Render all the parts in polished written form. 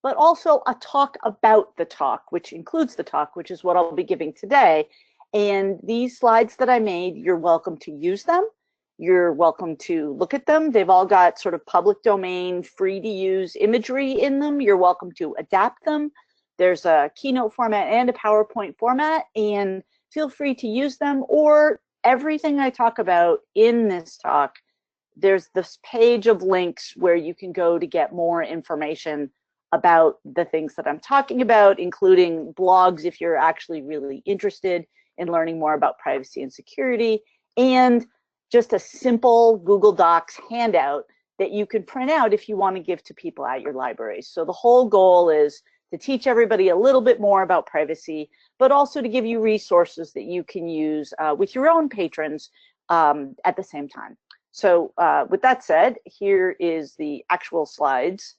but also a talk about the talk, which includes the talk, which is what I'll be giving today. And these slides that I made, you're welcome to use them. You're welcome to look at them. They've all got sort of public domain, free to use imagery in them. You're welcome to adapt them. There's a Keynote format and a PowerPoint format, and feel free to use them, or everything I talk about in this talk, there's this page of links where you can go to get more information about the things that I'm talking about, including blogs if you're actually really interested in learning more about privacy and security, and just a simple Google Docs handout that you can print out if you want to give to people at your libraries. So the whole goal is to teach everybody a little bit more about privacy, but also to give you resources that you can use with your own patrons at the same time. So with that said, here is the actual slides.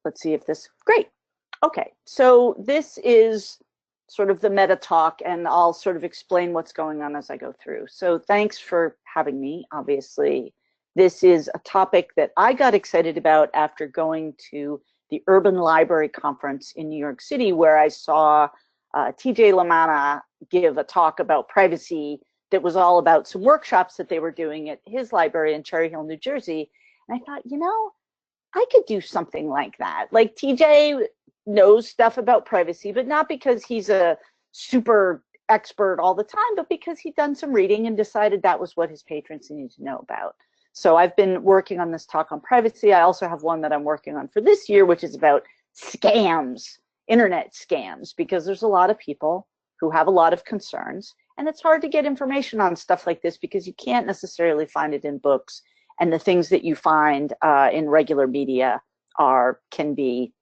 Let's see if this, great. Okay, so this is sort of the meta talk, and I'll sort of explain what's going on as I go through. So thanks for having me, obviously. This is a topic that I got excited about after going to the Urban Library Conference in New York City, where I saw TJ LaManna give a talk about privacy that was all about some workshops that they were doing at his library in Cherry Hill, New Jersey. And I thought, you know, I could do something like that. Like TJ knows stuff about privacy, but not because he's a super expert all the time, but because he'd done some reading and decided that was what his patrons needed to know about. So I've been working on this talk on privacy. I also have one that I'm working on for this year, which is about scams, internet scams, because there's a lot of people who have a lot of concerns, and it's hard to get information on stuff like this because you can't necessarily find it in books, and the things that you find in regular media can be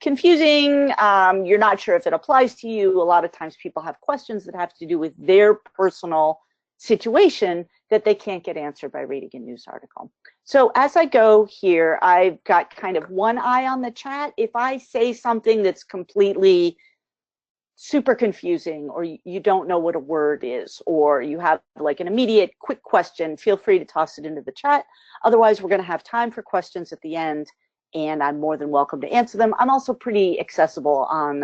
confusing. You're not sure if it applies to you. A lot of times people have questions that have to do with their personal situation that they can't get answered by reading a news article. So as I go here, I've got kind of one eye on the chat. If I say something that's completely super confusing, or you don't know what a word is, or you have like an immediate quick question, feel free to toss it into the chat. Otherwise, we're going to have time for questions at the end, and I'm more than welcome to answer them. I'm also pretty accessible on,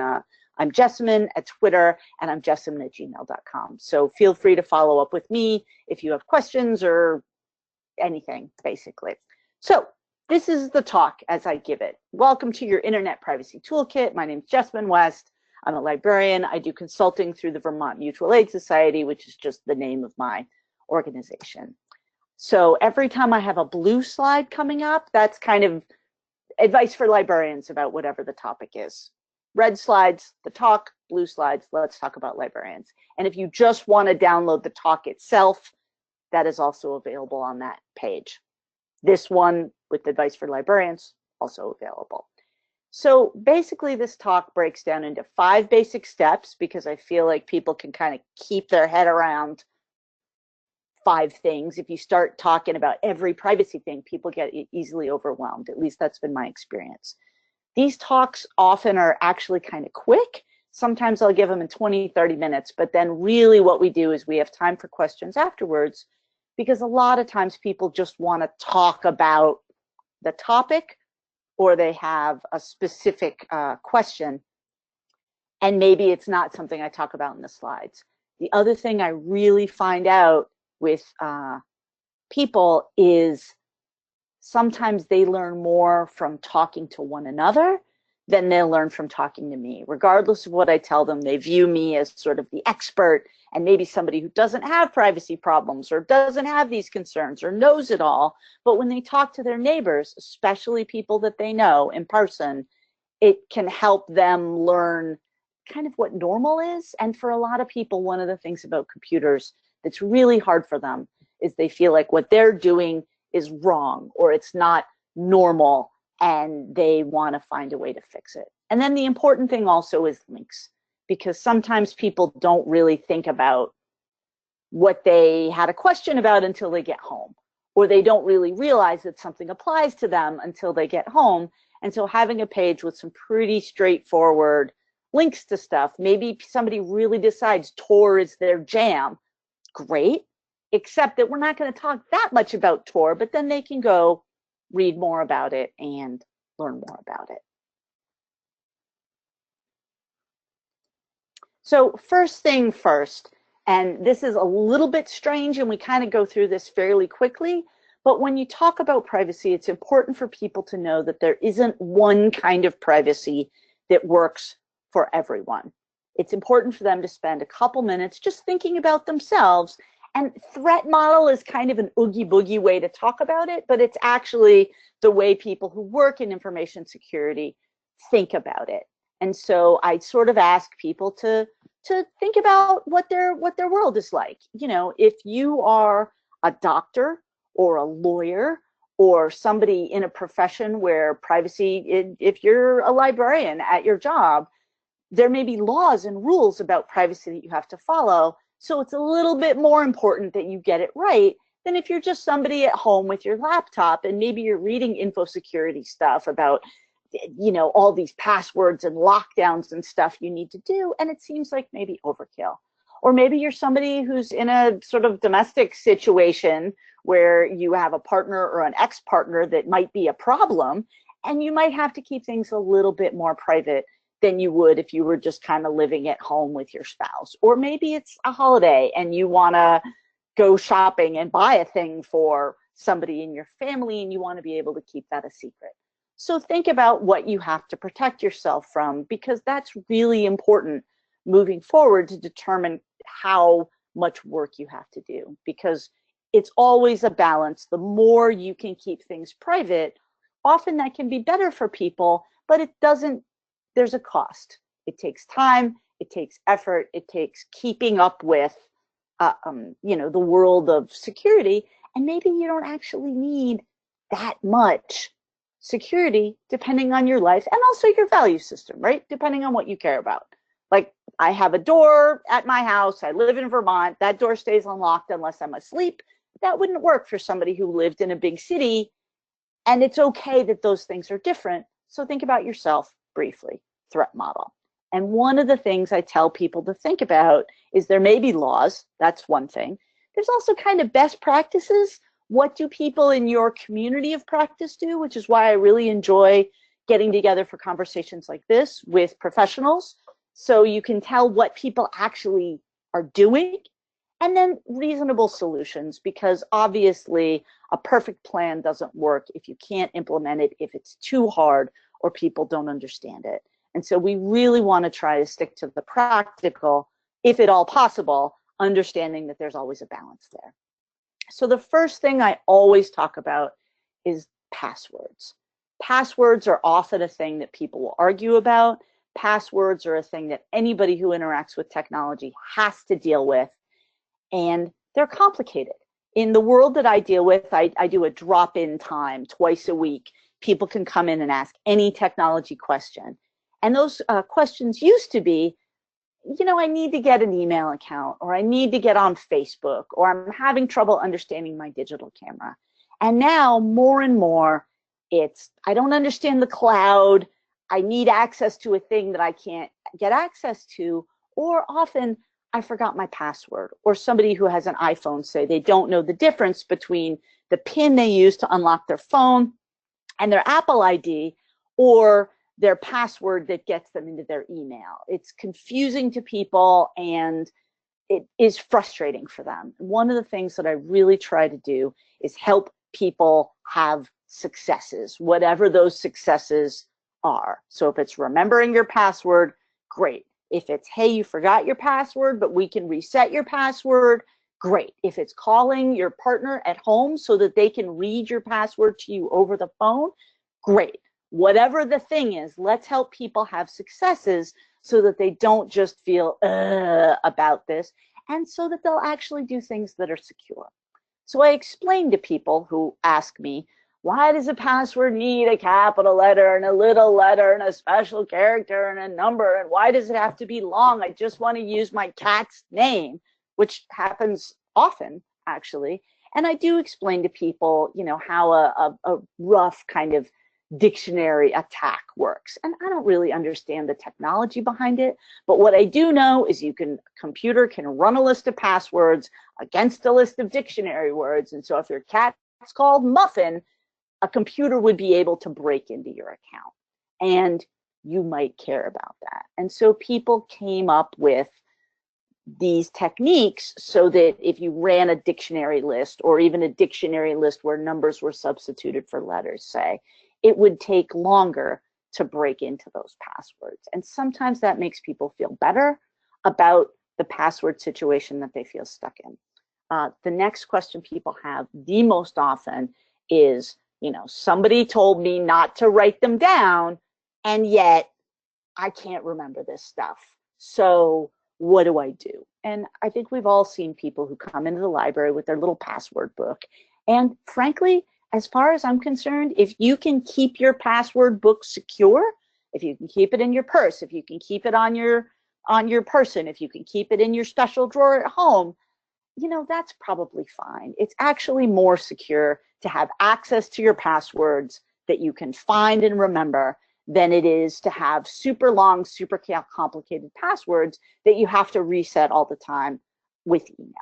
I'm Jessamyn at Twitter, and I'm jessamyn@gmail.com. So feel free to follow up with me if you have questions or anything, basically. So this is the talk as I give it. Welcome to your Internet Privacy Toolkit. My name is Jessamyn West. I'm a librarian. I do consulting through the Vermont Mutual Aid Society, which is just the name of my organization. So every time I have a blue slide coming up, that's kind of advice for librarians about whatever the topic is. Red slides, the talk, blue slides, let's talk about librarians. And if you just want to download the talk itself, that is also available on that page. This one with advice for librarians, also available. So basically this talk breaks down into 5 basic steps because I feel like people can kind of keep their head around 5 things. If you start talking about every privacy thing, people get easily overwhelmed. At least that's been my experience. These talks often are actually kind of quick. Sometimes I'll give them in 20, 30 minutes, but then really what we do is we have time for questions afterwards, because a lot of times people just want to talk about the topic, or they have a specific question, and maybe it's not something I talk about in the slides. The other thing I really find out with people is sometimes they learn more from talking to one another than they'll learn from talking to me. Regardless of what I tell them, they view me as sort of the expert and maybe somebody who doesn't have privacy problems or doesn't have these concerns or knows it all. But when they talk to their neighbors, especially people that they know in person, it can help them learn kind of what normal is. And for a lot of people, one of the things about computers that's really hard for them is they feel like what they're doing is wrong or it's not normal, and they want to find a way to fix it. And then the important thing also is links, because sometimes people don't really think about what they had a question about until they get home, or they don't really realize that something applies to them until they get home. And so having a page with some pretty straightforward links to stuff, maybe somebody really decides Tor is their jam, great, except that we're not going to talk that much about Tor, but then they can go read more about it and learn more about it. So first thing first, and this is a little bit strange and we kind of go through this fairly quickly, but when you talk about privacy, it's important for people to know that there isn't one kind of privacy that works for everyone. It's important for them to spend a couple minutes just thinking about themselves. And threat model is kind of an oogie boogie way to talk about it, but it's actually the way people who work in information security think about it. And so I sort of ask people to think about what their world is like. You know, if you are a doctor or a lawyer or somebody in a profession where privacy, if you're a librarian at your job, there may be laws and rules about privacy that you have to follow. So it's a little bit more important that you get it right than if you're just somebody at home with your laptop and maybe you're reading info security stuff about, you know, all these passwords and lockdowns and stuff you need to do, and it seems like maybe overkill. Or maybe you're somebody who's in a sort of domestic situation where you have a partner or an ex-partner that might be a problem, and you might have to keep things a little bit more private than you would if you were just kind of living at home with your spouse. Or maybe it's a holiday and you want to go shopping and buy a thing for somebody in your family and you want to be able to keep that a secret. So think about what you have to protect yourself from, because that's really important moving forward to determine how much work you have to do, because it's always a balance. The more you can keep things private, often that can be better for people, but it doesn't, there's a cost. It takes time, it takes effort, it takes keeping up with you know, the world of security, and maybe you don't actually need that much security depending on your life and also your value system, right? Depending on what you care about. Like, I have a door at my house, I live in Vermont, that door stays unlocked unless I'm asleep. That wouldn't work for somebody who lived in a big city, and it's okay that those things are different. So think about yourself briefly. Threat model. And one of the things I tell people to think about is there may be laws, that's one thing. There's also kind of best practices. What do people in your community of practice do? Which is why I really enjoy getting together for conversations like this with professionals, so you can tell what people actually are doing, and then reasonable solutions, because obviously a perfect plan doesn't work if you can't implement it, if it's too hard or people don't understand it. And so we really want to try to stick to the practical, if at all possible, understanding that there's always a balance there. So the first thing I always talk about is passwords. Passwords are often a thing that people will argue about. Passwords are a thing that anybody who interacts with technology has to deal with, and they're complicated. In the world that I deal with, I do a drop-in time twice a week. People can come in and ask any technology question. And those questions used to be, you know, I need to get an email account, or I need to get on Facebook, or I'm having trouble understanding my digital camera. And now more and more, it's, I don't understand the cloud. I need access to a thing that I can't get access to, or often I forgot my password, or somebody who has an iPhone say they don't know the difference between the PIN they use to unlock their phone and their Apple ID, or their password that gets them into their email. It's confusing to people and it is frustrating for them. One of the things that I really try to do is help people have successes, whatever those successes are. So if it's remembering your password, great. If it's, hey, you forgot your password, but we can reset your password, great. If it's calling your partner at home so that they can read your password to you over the phone, great. Whatever the thing is, let's help people have successes so that they don't just feel about this, and so that they'll actually do things that are secure. So I explain to people who ask me, why does a password need a capital letter and a little letter and a special character and a number, and why does it have to be long? I just want to use my cat's name, which happens often, actually. And I do explain to people, you know, how a rough kind of dictionary attack works. And I don't really understand the technology behind it, but what I do know is a computer can run a list of passwords against a list of dictionary words. And so if your cat's called Muffin, a computer would be able to break into your account, and you might care about that. And so people came up with these techniques so that if you ran a dictionary list, or even a dictionary list where numbers were substituted for letters, say, it would take longer to break into those passwords. And sometimes that makes people feel better about the password situation that they feel stuck in. The next question people have the most often is, somebody told me not to write them down, and yet I can't remember this stuff. So what do I do? And I think we've all seen people who come into the library with their little password book. And frankly, as far as I'm concerned, if you can keep your password book secure, if you can keep it in your purse, if you can keep it on your person, if you can keep it in your special drawer at home, that's probably fine. It's actually more secure to have access to your passwords that you can find and remember than it is to have super long, super complicated passwords that you have to reset all the time with email.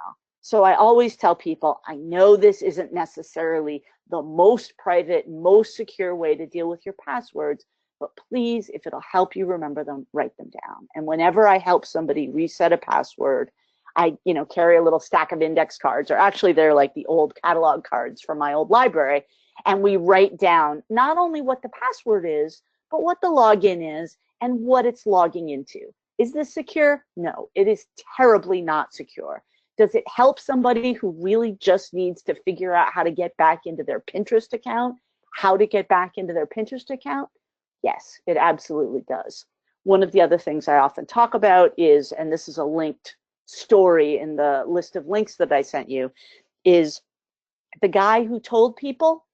So I always tell people, I know this isn't necessarily the most private, most secure way to deal with your passwords, but please, if it'll help you remember them, write them down. And whenever I help somebody reset a password, I carry a little stack of index cards, or actually they're like the old catalog cards from my old library, and we write down not only what the password is, but what the login is and what it's logging into. Is this secure? No, it is terribly not secure. Does it help somebody who really just needs to figure out how to get back into their Pinterest account, Yes, it absolutely does. One of the other things I often talk about is, and this is a linked story in the list of links that I sent you, is the guy who told people,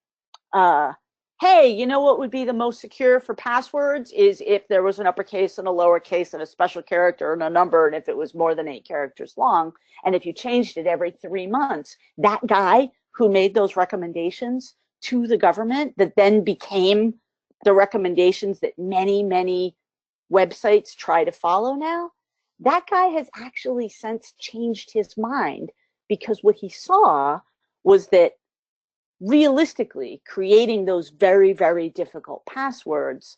hey, you know what would be the most secure for passwords is if there was an uppercase and a lowercase and a special character and a number, and if it was more than 8 characters long, and if you changed it every 3 months. That guy who made those recommendations to the government that then became the recommendations that many, many websites try to follow now, that guy has actually since changed his mind, because what he saw was that realistically, creating those very, very difficult passwords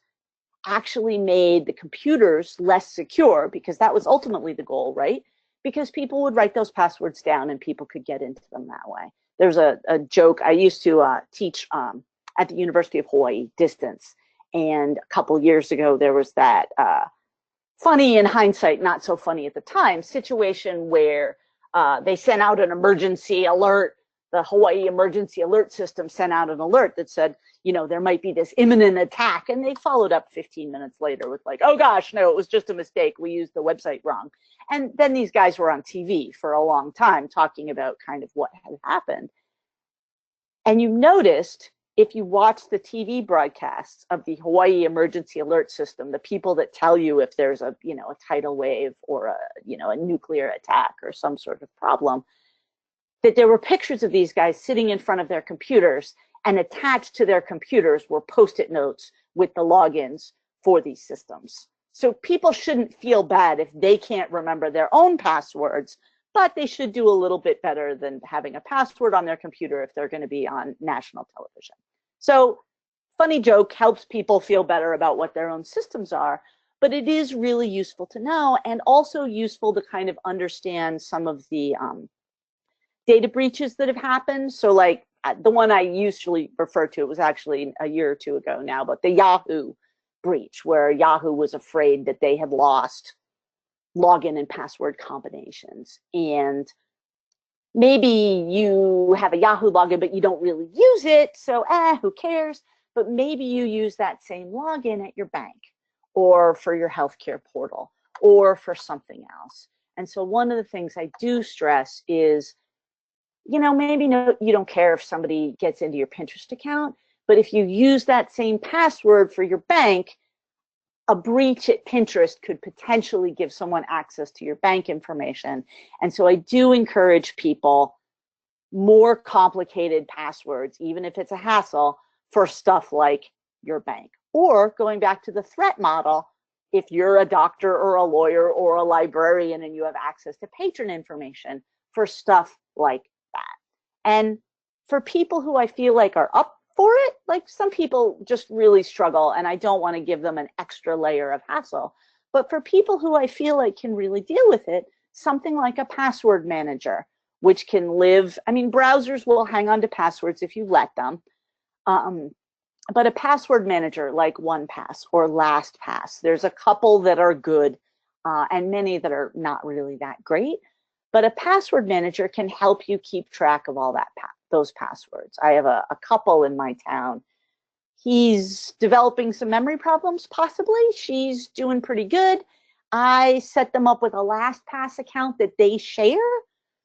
actually made the computers less secure, because that was ultimately the goal, right? Because people would write those passwords down and people could get into them that way. There's a joke. I used to teach at the University of Hawaii, distance. And a couple years ago, there was that funny in hindsight, not so funny at the time, situation where they sent out an emergency alert. The Hawaii Emergency Alert System sent out an alert that said, there might be this imminent attack. And they followed up 15 minutes later with like, oh gosh, no, it was just a mistake. We used the website wrong. And then these guys were on TV for a long time talking about kind of what had happened. And you noticed, if you watch the TV broadcasts of the Hawaii Emergency Alert System, the people that tell you if there's a tidal wave or a nuclear attack or some sort of problem, that there were pictures of these guys sitting in front of their computers, and attached to their computers were Post-it notes with the logins for these systems. So people shouldn't feel bad if they can't remember their own passwords, but they should do a little bit better than having a password on their computer if they're going to be on national television. So funny joke, helps people feel better about what their own systems are, but it is really useful to know, and also useful to kind of understand some of the data breaches that have happened. So like the one I usually refer to, it was actually a year or two ago now, but the Yahoo breach, where Yahoo was afraid that they had lost login and password combinations. And maybe you have a Yahoo login, but you don't really use it, so who cares? But maybe you use that same login at your bank, or for your healthcare portal, or for something else. And so one of the things I do stress is, maybe you don't care if somebody gets into your Pinterest account, but if you use that same password for your bank, a breach at Pinterest could potentially give someone access to your bank information. And so I do encourage people, more complicated passwords, even if it's a hassle, for stuff like your bank. Or going back to the threat model, if you're a doctor or a lawyer or a librarian and you have access to patron information, for stuff like that. And for people who I feel like are up for it. Like some people just really struggle and I don't want to give them an extra layer of hassle. But for people who I feel like can really deal with it, something like a password manager, which can live, I mean, browsers will hang on to passwords if you let them. But a password manager like OnePass or LastPass, there's a couple that are good and many that are not really that great. But a password manager can help you keep track of all those passwords. I have a couple in my town. He's developing some memory problems, possibly. She's doing pretty good. I set them up with a LastPass account that they share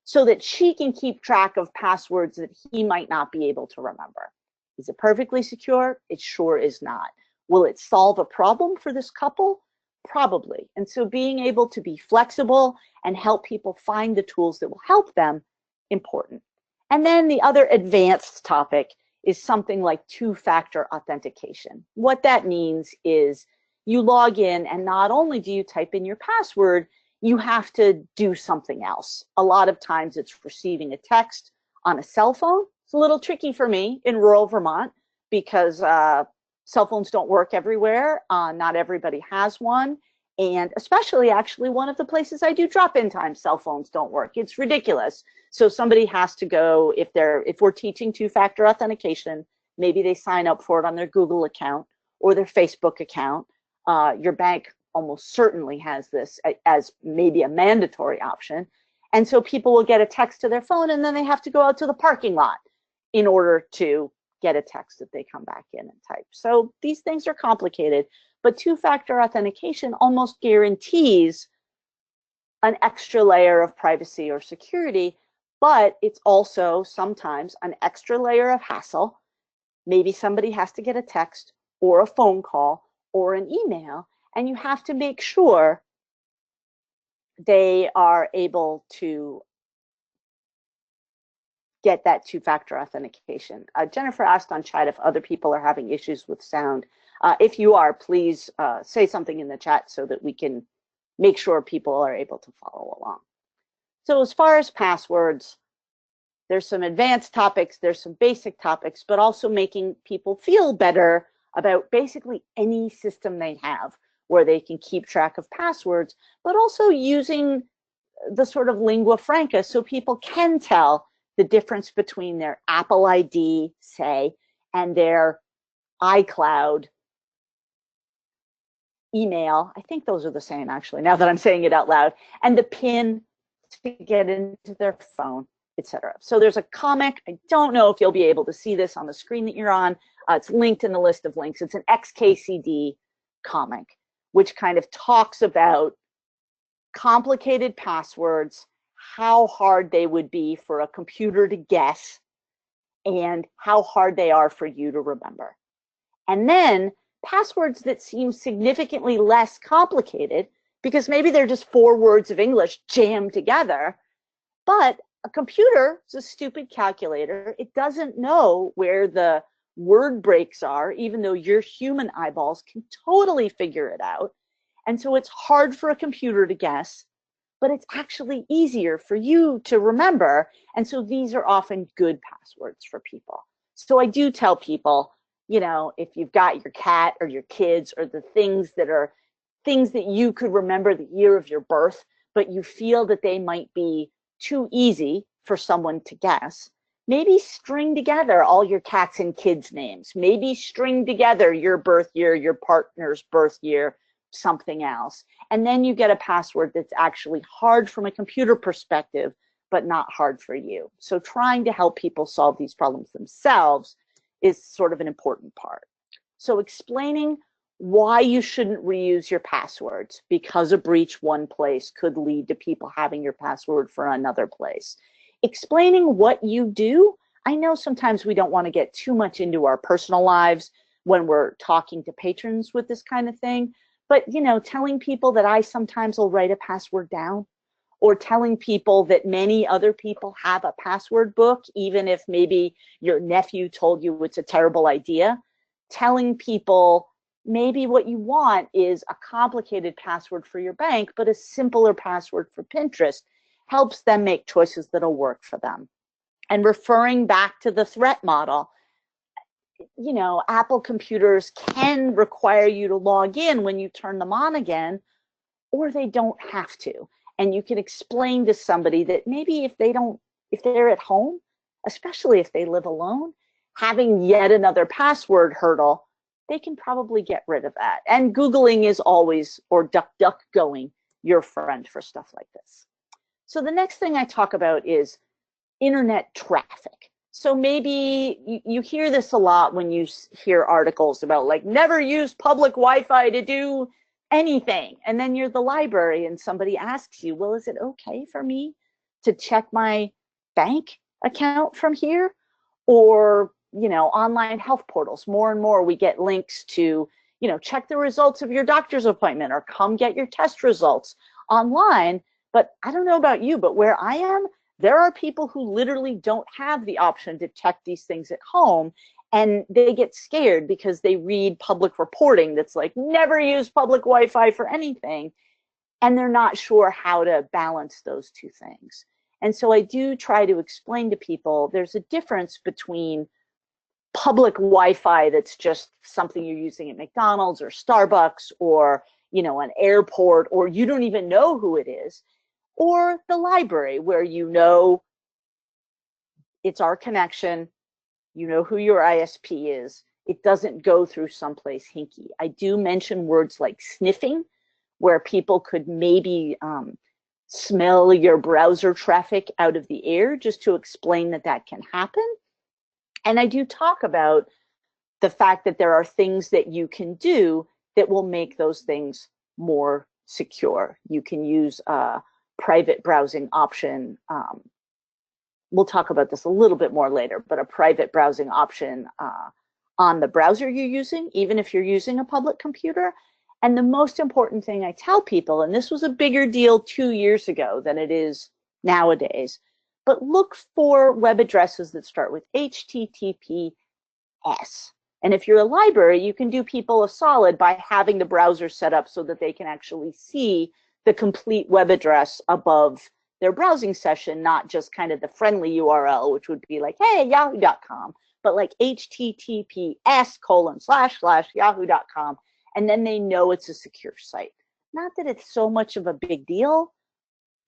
so that she can keep track of passwords that he might not be able to remember. Is it perfectly secure? It sure is not. Will it solve a problem for this couple? Probably. And so being able to be flexible and help people find the tools that will help them, important. And then the other advanced topic is something like two-factor authentication. What that means is you log in and not only do you type in your password, you have to do something else. A lot of times it's receiving a text on a cell phone. It's a little tricky for me in rural Vermont because cell phones don't work everywhere. Not everybody has one. And especially actually one of the places I do drop-in time, cell phones don't work. It's ridiculous. So somebody has to go, if we're teaching two-factor authentication, maybe they sign up for it on their Google account or their Facebook account. Your bank almost certainly has this as maybe a mandatory option. And so people will get a text to their phone and then they have to go out to the parking lot in order to get a text that they come back in and type. So these things are complicated, but two-factor authentication almost guarantees an extra layer of privacy or security, but it's also sometimes an extra layer of hassle. Maybe somebody has to get a text or a phone call or an email, and you have to make sure they are able to get that two-factor authentication. Jennifer asked on chat if other people are having issues with sound. If you are, please say something in the chat so that we can make sure people are able to follow along. So as far as passwords, there's some advanced topics, there's some basic topics, but also making people feel better about basically any system they have where they can keep track of passwords, but also using the sort of lingua franca so people can tell the difference between their Apple ID, say, and their iCloud email. I think those are the same, actually, now that I'm saying it out loud, and the PIN to get into their phone, etc. So there's a comic. I don't know if you'll be able to see this on the screen that you're on. It's linked in the list of links. It's an XKCD comic, which kind of talks about complicated passwords, how hard they would be for a computer to guess, and how hard they are for you to remember. And then passwords that seem significantly less complicated, because maybe they're just 4 words of English jammed together, but a computer is a stupid calculator. It doesn't know where the word breaks are, even though your human eyeballs can totally figure it out. And so it's hard for a computer to guess, but it's actually easier for you to remember. And so these are often good passwords for people. So I do tell people, you know, if you've got your cat or your kids or the things that are things that you could remember the year of your birth, but you feel that they might be too easy for someone to guess, maybe string together all your cats and kids' names. Maybe string together your birth year, your partner's birth year, something else. And then you get a password that's actually hard from a computer perspective, but not hard for you. So trying to help people solve these problems themselves is sort of an important part. So explaining why you shouldn't reuse your passwords, because a breach one place could lead to people having your password for another place. Explaining what you do. I know sometimes we don't want to get too much into our personal lives when we're talking to patrons with this kind of thing, but you know, telling people that I sometimes will write a password down, or telling people that many other people have a password book, even if maybe your nephew told you it's a terrible idea. Telling people maybe what you want is a complicated password for your bank, but a simpler password for Pinterest helps them make choices that'll work for them. And referring back to the threat model, you know, Apple computers can require you to log in when you turn them on again, or they don't have to. And you can explain to somebody that maybe if they're at home, especially if they live alone, having yet another password hurdle, they can probably get rid of that. And Googling is always, or DuckDuckGoing, your friend for stuff like this. So the next thing I talk about is internet traffic. So maybe you hear this a lot when you hear articles about like never use public Wi-Fi to do anything. And then you're the library and somebody asks you, well, is it okay for me to check my bank account from here? Or, you know, online health portals. More and more we get links to, you know, check the results of your doctor's appointment or come get your test results online. But I don't know about you, but where I am, there are people who literally don't have the option to check these things at home, and they get scared because they read public reporting that's like, never use public Wi-Fi for anything, and they're not sure how to balance those two things. And so I do try to explain to people there's a difference between public Wi-Fi that's just something you're using at McDonald's or Starbucks or, you know, an airport, or you don't even know who it is, or the library where you know it's our connection, you know who your ISP is, it doesn't go through someplace hinky. I do mention words like sniffing, where people could maybe smell your browser traffic out of the air, just to explain that that can happen. And I do talk about the fact that there are things that you can do that will make those things more secure. You can use private browsing option. We'll talk about this a little bit more later, but a private browsing option on the browser you're using, even if you're using a public computer. And the most important thing I tell people, and this was a bigger deal 2 years ago than it is nowadays, but look for web addresses that start with HTTPS. And if you're a library, you can do people a solid by having the browser set up so that they can actually see the complete web address above their browsing session, not just kind of the friendly URL, which would be like, hey, yahoo.com, but like https://yahoo.com. And then they know it's a secure site. Not that it's so much of a big deal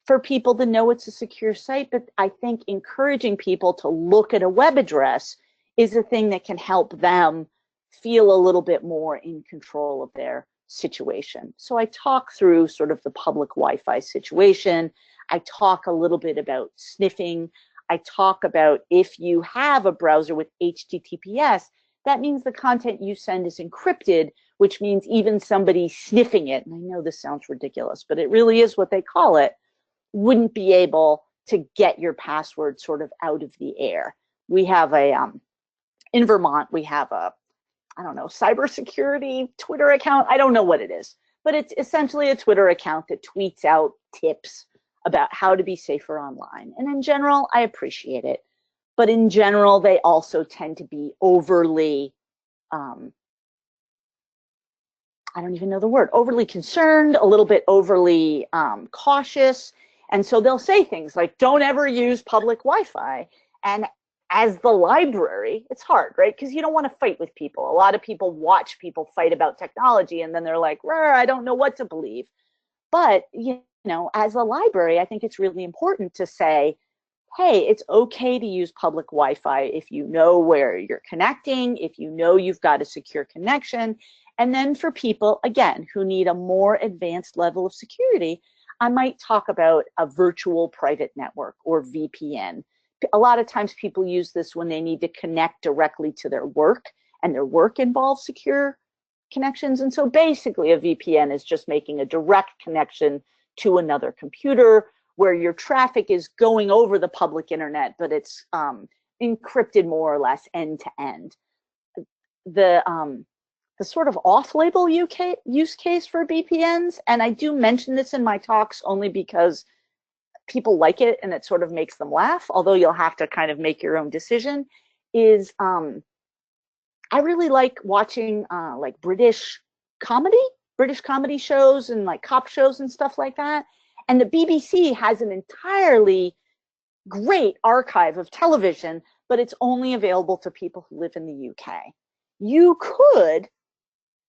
for people to know it's a secure site, but I think encouraging people to look at a web address is a thing that can help them feel a little bit more in control of their situation. So I talk through sort of the public Wi-Fi situation. I talk a little bit about sniffing. I talk about if you have a browser with HTTPS, that means the content you send is encrypted, which means even somebody sniffing it, and I know this sounds ridiculous, but it really is what they call it, wouldn't be able to get your password sort of out of the air. We have in Vermont, we have a, I don't know, cybersecurity Twitter account. I don't know what it is, but it's essentially a Twitter account that tweets out tips about how to be safer online. And in general, I appreciate it. But in general, they also tend to be overly, I don't even know the word, overly concerned, a little bit overly cautious. And so they'll say things like, don't ever use public Wi-Fi. And as the library, it's hard, right? Because you don't want to fight with people. A lot of people watch people fight about technology, and then they're like, I don't know what to believe. But, you know, as a library, I think it's really important to say, hey, it's okay to use public Wi-Fi if you know where you're connecting, if you know you've got a secure connection. And then for people, again, who need a more advanced level of security, I might talk about a virtual private network, or VPN. A lot of times people use this when they need to connect directly to their work, and their work involves secure connections. And so basically a VPN is just making a direct connection to another computer where your traffic is going over the public internet, but it's encrypted more or less end to end. The sort of off-label use case for VPNs, and I do mention this in my talks only because people like it and it sort of makes them laugh, although you'll have to kind of make your own decision, is I really like watching like British comedy shows and like cop shows and stuff like that. And the BBC has an entirely great archive of television, but it's only available to people who live in the UK. you could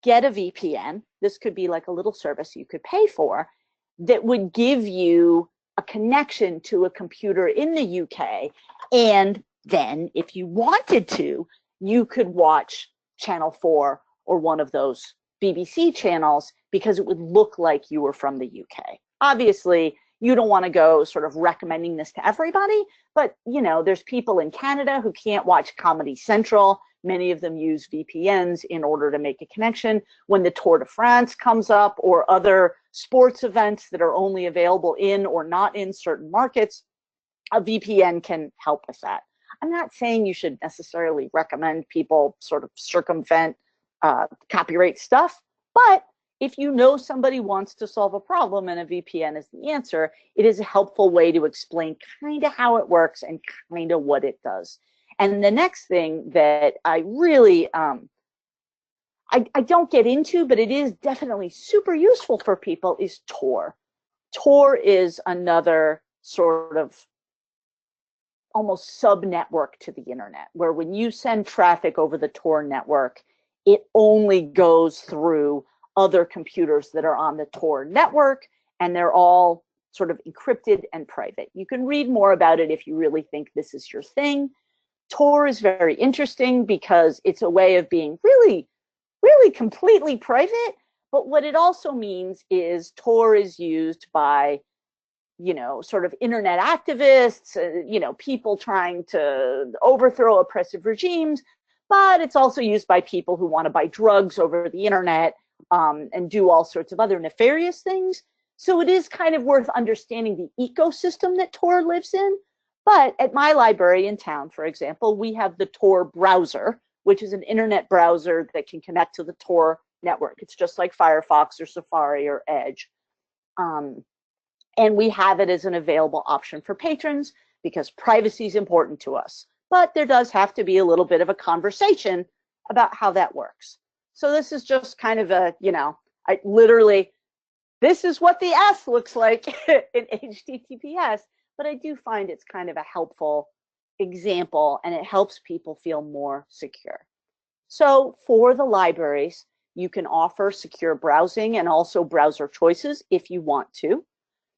get a VPN. This could be like a little service you could pay for that would give you a connection to a computer in the UK. And then if you wanted to, you could watch Channel 4 or one of those BBC channels because it would look like you were from the UK. Obviously, you don't want to go sort of recommending this to everybody, but you know, there's people in Canada who can't watch Comedy Central. Many of them use VPNs in order to make a connection. When the Tour de France comes up or other sports events that are only available in or not in certain markets, a VPN can help with that. I'm not saying you should necessarily recommend people sort of circumvent copyright stuff, but if you know somebody wants to solve a problem and a VPN is the answer, it is a helpful way to explain kind of how it works and kind of what it does. And the next thing that I really, I don't get into, but it is definitely super useful for people is Tor. Tor is another sort of almost sub-network to the internet, where when you send traffic over the Tor network, it only goes through other computers that are on the Tor network, and they're all sort of encrypted and private. You can read more about it if you really think this is your thing. Tor is very interesting because it's a way of being really, really completely private, but what it also means is Tor is used by, you know, sort of internet activists, you know, people trying to overthrow oppressive regimes, but it's also used by people who want to buy drugs over the internet and do all sorts of other nefarious things. So it is kind of worth understanding the ecosystem that Tor lives in. But at my library in town, for example, we have the Tor browser, which is an internet browser that can connect to the Tor network. It's just like Firefox or Safari or Edge. And we have it as an available option for patrons because privacy is important to us. But there does have to be a little bit of a conversation about how that works. So this is just kind of a, you know, I literally, this is what the S looks like in HTTPS, but I do find it's kind of a helpful example and it helps people feel more secure. So for the libraries, you can offer secure browsing and also browser choices if you want to.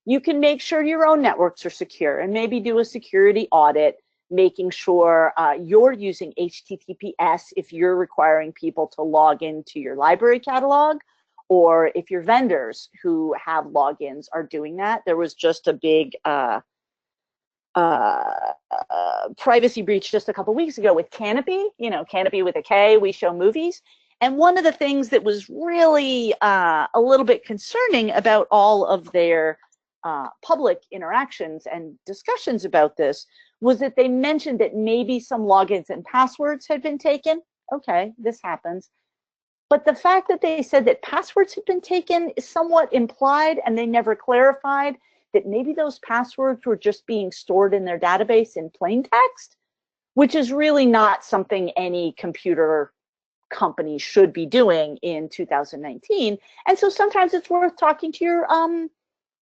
You can make sure your own networks are secure and maybe do a security audit, making sure you're using HTTPS if you're requiring people to log into your library catalog, or if your vendors who have logins are doing that. There was just a big privacy breach just a couple weeks ago with Canopy, you know, Canopy with a K, we show movies. And one of the things that was really a little bit concerning about all of their public interactions and discussions about this was that they mentioned that maybe some logins and passwords had been taken. Okay, this happens. But the fact that they said that passwords had been taken is somewhat implied, and they never clarified that maybe those passwords were just being stored in their database in plain text, which is really not something any computer company should be doing in 2019. And so sometimes it's worth talking to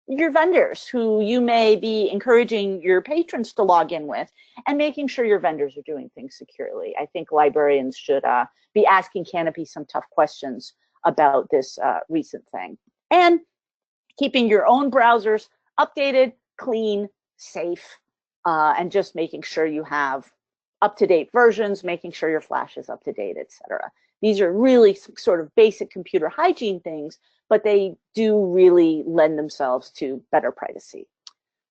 your vendors who you may be encouraging your patrons to log in with and making sure your vendors are doing things securely. I think librarians should be asking Canopy some tough questions about this recent thing. And keeping your own browsers updated, clean, safe, and just making sure you have up-to-date versions, making sure your flash is up-to-date, etc. These are really sort of basic computer hygiene things, but they do really lend themselves to better privacy.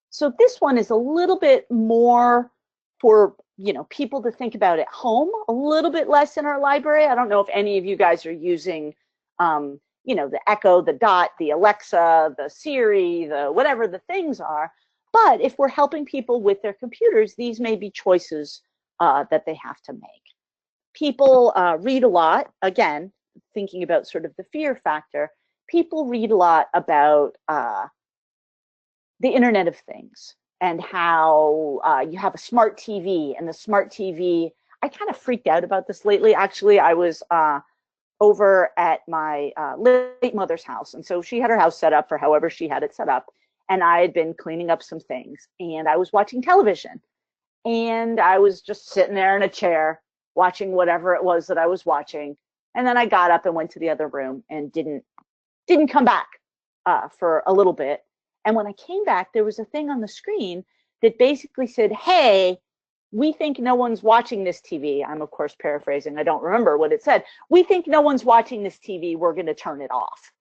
So this one is a little bit more for, you know, people to think about at home, a little bit less in our library. I don't know if any of you guys are using, you know, the Echo, the Dot, the Alexa, the Siri, the whatever the things are. But if we're helping people with their computers, these may be choices that they have to make. People read a lot, again, thinking about sort of the fear factor, people read a lot about the Internet of Things and how you have a smart TV, and the smart TV, I kind of freaked out about this lately. Actually, I was over at my late mother's house, and so she had her house set up for however she had it set up, and I had been cleaning up some things, and I was watching television, and I was just sitting there in a chair, watching whatever it was that I was watching. And then I got up and went to the other room and didn't come back for a little bit. And when I came back, there was a thing on the screen that basically said, hey, we think no one's watching this TV. I'm, of course, paraphrasing. I don't remember what it said. We think no one's watching this TV. We're going to turn it off.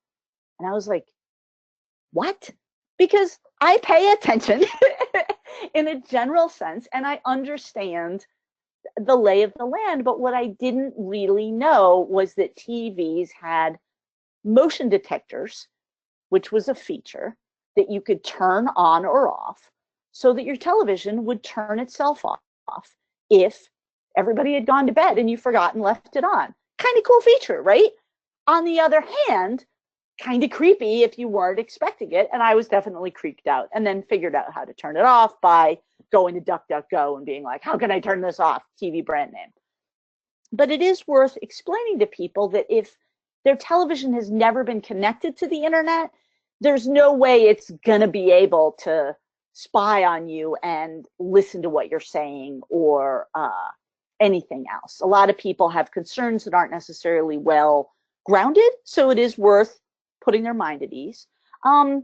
And I was like, what? Because I pay attention in a general sense, and I understand the lay of the land. But what I didn't really know was that TVs had motion detectors, which was a feature that you could turn on or off so that your television would turn itself off if everybody had gone to bed and you forgot and left it on. Kind of cool feature, right? On the other hand, kind of creepy if you weren't expecting it. And I was definitely creeped out, and then figured out how to turn it off by going to DuckDuckGo and being like, how can I turn this off? TV brand name. But it is worth explaining to people that if their television has never been connected to the internet, there's no way it's going to be able to spy on you and listen to what you're saying or anything else. A lot of people have concerns that aren't necessarily well grounded, so it is worth putting their mind at ease. And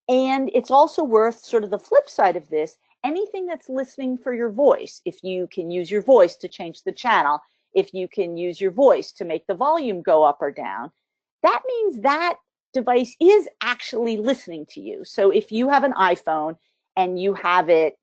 it's also worth sort of the flip side of this, anything that's listening for your voice. If you can use your voice to change the channel, if you can use your voice to make the volume go up or down, that means that device is actually listening to you. So if you have an iPhone and you have it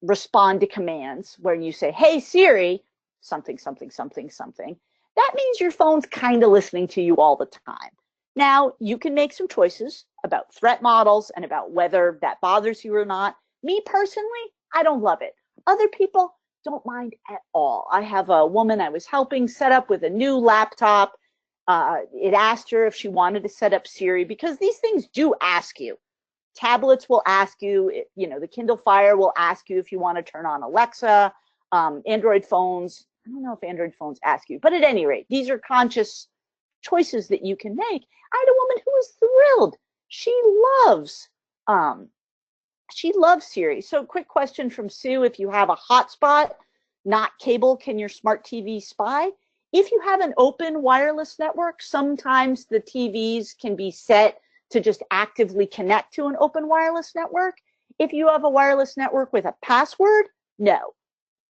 respond to commands where you say, hey Siri, something, something, something, something, that means your phone's kind of listening to you all the time. Now, you can make some choices about threat models and about whether that bothers you or not. Me personally, I don't love it. Other people don't mind at all. I have a woman I was helping set up with a new laptop. It asked her if she wanted to set up Siri, because these things do ask you. Tablets will ask you, the Kindle Fire will ask you if you want to turn on Alexa. Android phones, I don't know if Android phones ask you, but at any rate, these are conscious choices that you can make. I had a woman who was thrilled. She loves Siri. So quick question from Sue, if you have a hotspot, not cable, can your smart TV spy? If you have an open wireless network, sometimes the TVs can be set to just actively connect to an open wireless network. If you have a wireless network with a password, no,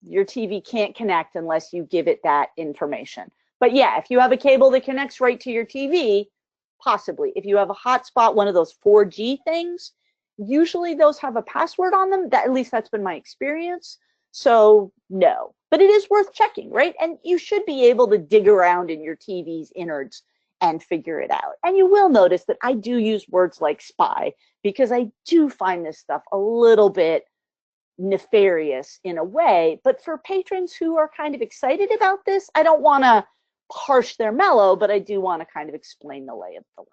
your TV can't connect unless you give it that information. But yeah, if you have a cable that connects right to your TV, possibly. If you have a hotspot, one of those 4G things, usually those have a password on them. At least that's been my experience. So no, but it is worth checking, right? And you should be able to dig around in your TV's innards and figure it out. And you will notice that I do use words like spy, because I do find this stuff a little bit nefarious in a way. But for patrons who are kind of excited about this, I don't want to harsh their mellow, but I do want to kind of explain the lay of the land.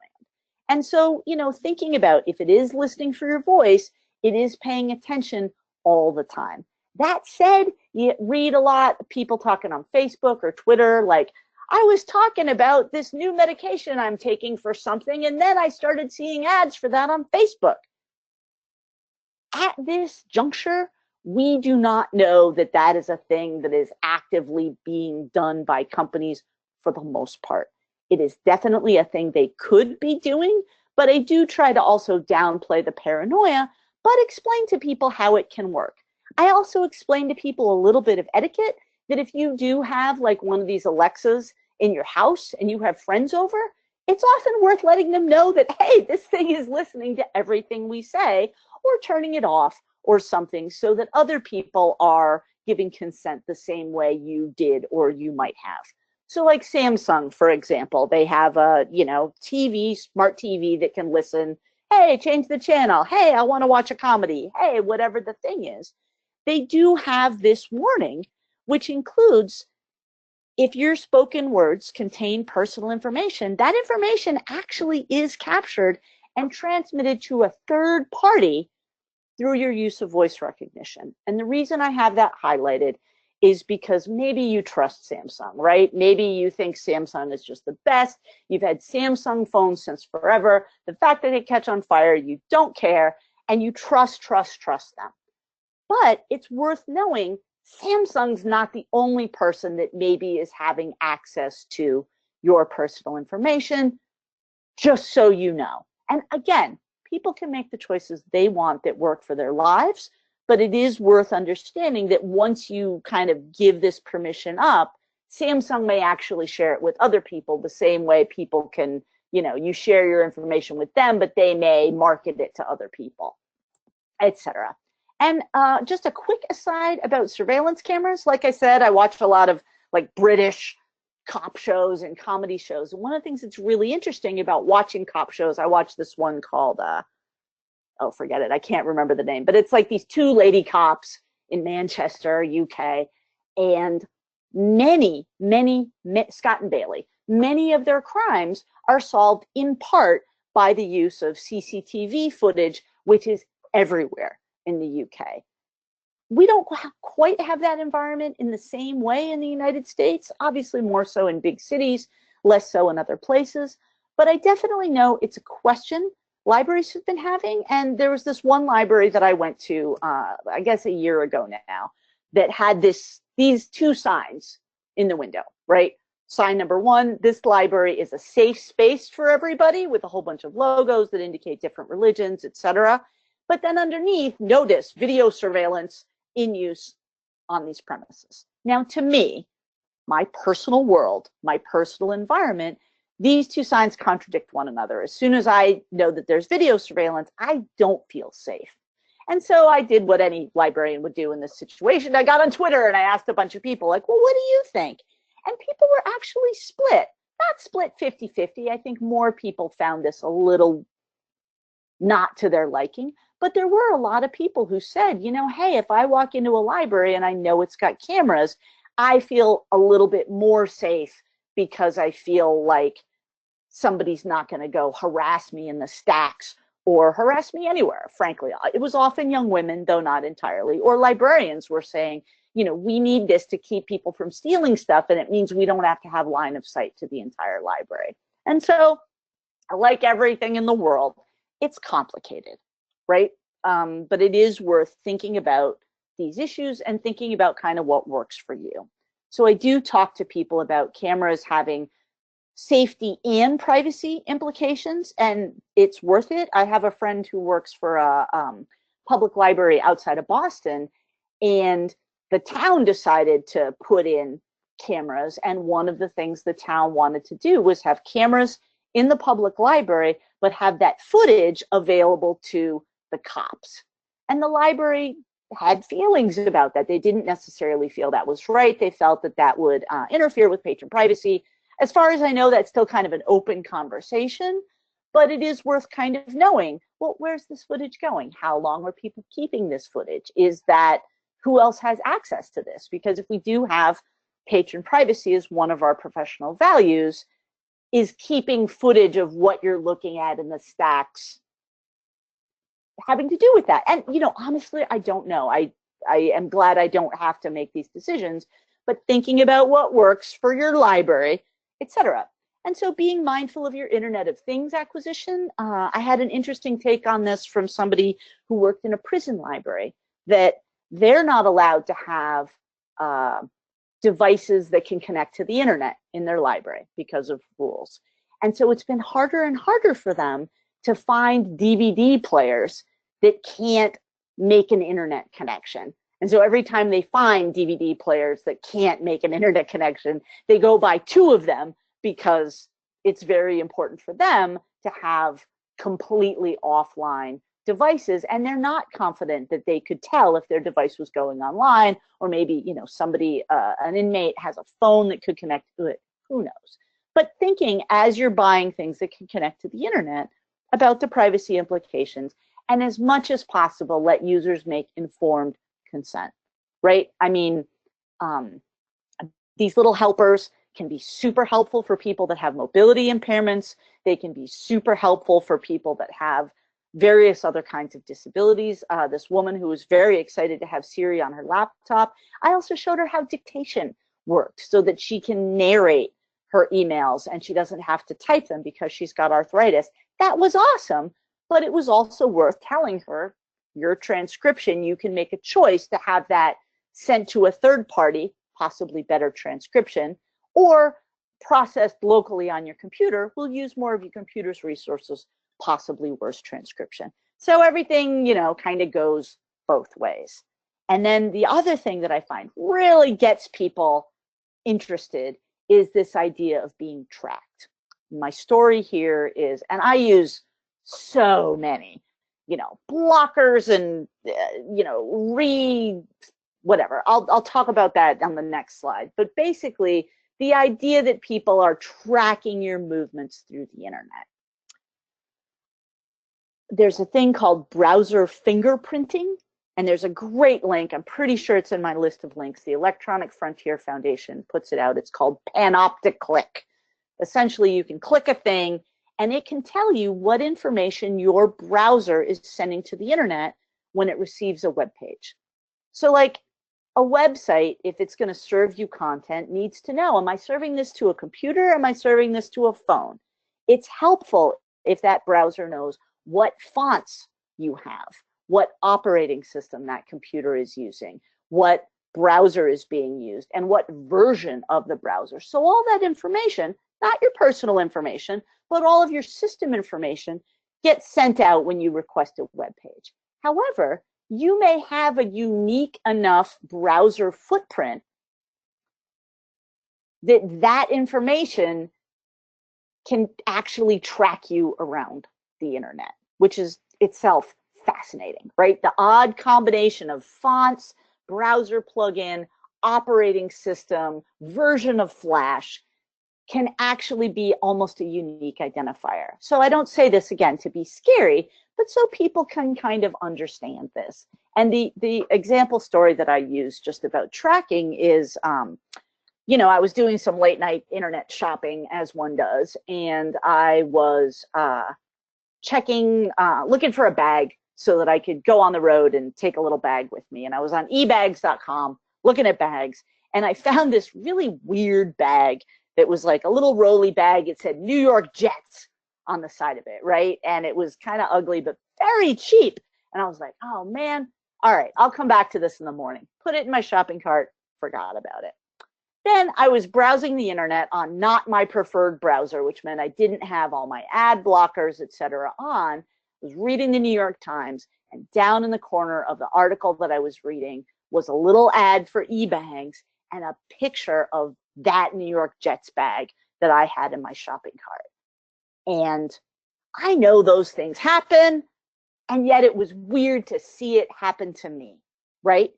And so, thinking about if it is listening for your voice, it is paying attention all the time. That said, you read a lot of people talking on Facebook or Twitter, like, I was talking about this new medication I'm taking for something, and then I started seeing ads for that on Facebook. At this juncture, we do not know that that is a thing that is actively being done by companies for the most part. It is definitely a thing they could be doing, but I do try to also downplay the paranoia, but explain to people how it can work. I also explain to people a little bit of etiquette, that if you do have like one of these Alexas in your house and you have friends over, it's often worth letting them know that, hey, this thing is listening to everything we say, or turning it off or something, so that other people are giving consent the same way you did or you might have. So like Samsung, for example, they have a, TV, smart TV that can listen, hey, change the channel, hey, I want to watch a comedy, hey, whatever the thing is. They do have this warning, which includes, if your spoken words contain personal information, that information actually is captured and transmitted to a third party through your use of voice recognition. And the reason I have that highlighted is because maybe you trust Samsung, right? Maybe you think Samsung is just the best. You've had Samsung phones since forever. The fact that they catch on fire, you don't care, and you trust them. But it's worth knowing Samsung's not the only person that maybe is having access to your personal information, just so you know. And again, people can make the choices they want that work for their lives, but it is worth understanding that once you kind of give this permission up, Samsung may actually share it with other people the same way people can, you know, you share your information with them, but they may market it to other people, etc. And just a quick aside about surveillance cameras. Like I said, I watch a lot of like British cop shows and comedy shows. And one of the things that's really interesting about watching cop shows, I watched this one called, oh, forget it, I can't remember the name, but it's like these two lady cops in Manchester, UK, and Scott and Bailey, many of their crimes are solved in part by the use of CCTV footage, which is everywhere in the UK. We don't quite have that environment in the same way in the United States, obviously more so in big cities, less so in other places. But I definitely know it's a question libraries have been having. And there was this one library that I went to, I guess a year ago now, that had these two signs in the window, right? Sign number one, this library is a safe space for everybody, with a whole bunch of logos that indicate different religions, etc. But then underneath, notice video surveillance in use on these premises. Now, to me, my personal world, my personal environment, these two signs contradict one another. As soon as I know that there's video surveillance, I don't feel safe. And so I did what any librarian would do in this situation. I got on Twitter and I asked a bunch of people, like, well, what do you think? And people were actually split. Not split 50-50. I think more people found this a little not to their liking. But there were a lot of people who said, you know, hey, if I walk into a library and I know it's got cameras, I feel a little bit more safe because I feel like somebody's not going to go harass me in the stacks or harass me anywhere, frankly. It was often young women, though not entirely, or librarians were saying, you know, we need this to keep people from stealing stuff, and it means we don't have to have line of sight to the entire library. And so, like everything in the world, it's complicated, right? But it is worth thinking about these issues and thinking about kind of what works for you. So I do talk to people about cameras having safety and privacy implications, and it's worth it. I have a friend who works for a public library outside of Boston, and the town decided to put in cameras, and one of the things the town wanted to do was have cameras in the public library, but have that footage available to the cops. And the library had feelings about that. They didn't necessarily feel that was right. They felt that that would interfere with patron privacy. As far as I know, that's still kind of an open conversation, but it is worth kind of knowing, well, where's this footage going? How long are people keeping this footage? Is that, who else has access to this? Because if we do have patron privacy as one of our professional values, is keeping footage of what you're looking at in the stacks having to do with that? And, you know, honestly, I don't know. I am glad I don't have to make these decisions, but thinking about what works for your library, etc. And so being mindful of your Internet of Things acquisition. I had an interesting take on this from somebody who worked in a prison library, that they're not allowed to have devices that can connect to the internet in their library because of rules. And so it's been harder and harder for them to find DVD players that can't make an internet connection. And so every time they find DVD players that can't make an internet connection, they go buy two of them, because it's very important for them to have completely offline devices, and they're not confident that they could tell if their device was going online, or maybe, you know, somebody, an inmate has a phone that could connect to it, who knows. But thinking as you're buying things that can connect to the internet about the privacy implications, and as much as possible, let users make informed consent, right? I mean, these little helpers can be super helpful for people that have mobility impairments. They can be super helpful for people that have various other kinds of disabilities. This woman who was very excited to have Siri on her laptop, I also showed her how dictation worked so that she can narrate her emails and she doesn't have to type them because she's got arthritis. That was awesome, but it was also worth telling her, your transcription, you can make a choice to have that sent to a third party, possibly better transcription, or processed locally on your computer will use more of your computer's resources, possibly worse transcription. So everything, you know, kind of goes both ways. And then the other thing that I find really gets people interested is this idea of being tracked. My story here is, and I use so many, you know, blockers and, you know, whatever. I'll talk about that on the next slide. But basically, the idea that people are tracking your movements through the internet. There's a thing called browser fingerprinting, and there's a great link. I'm pretty sure it's in my list of links. The Electronic Frontier Foundation puts it out. It's called Panoptic Click. Essentially, you can click a thing, and it can tell you what information your browser is sending to the internet when it receives a web page. So like a website, if it's going to serve you content, needs to know, am I serving this to a computer? Am I serving this to a phone? It's helpful if that browser knows what fonts you have, what operating system that computer is using, what browser is being used, and what version of the browser. So all that information, not your personal information, but all of your system information gets sent out when you request a web page. However, you may have a unique enough browser footprint that that information can actually track you around the internet, which is itself fascinating, right? The odd combination of fonts, browser plugin, operating system, version of Flash can actually be almost a unique identifier. So I don't say this again to be scary, but so people can kind of understand this. And the example story that I use just about tracking is, you know, I was doing some late night internet shopping as one does, and I was checking, looking for a bag so that I could go on the road and take a little bag with me. And I was on ebags.com looking at bags, and I found this really weird bag that was like a little rolly bag. It said New York Jets on the side of it, right? And it was kind of ugly, but very cheap. And I was like, oh man, all right, I'll come back to this in the morning. Put it in my shopping cart, forgot about it. Then I was browsing the internet on not my preferred browser, which meant I didn't have all my ad blockers, etc. on. I was reading the New York Times, and down in the corner of the article that I was reading was a little ad for eBags and a picture of that New York Jets bag that I had in my shopping cart. And I know those things happen, and yet it was weird to see it happen to me, right?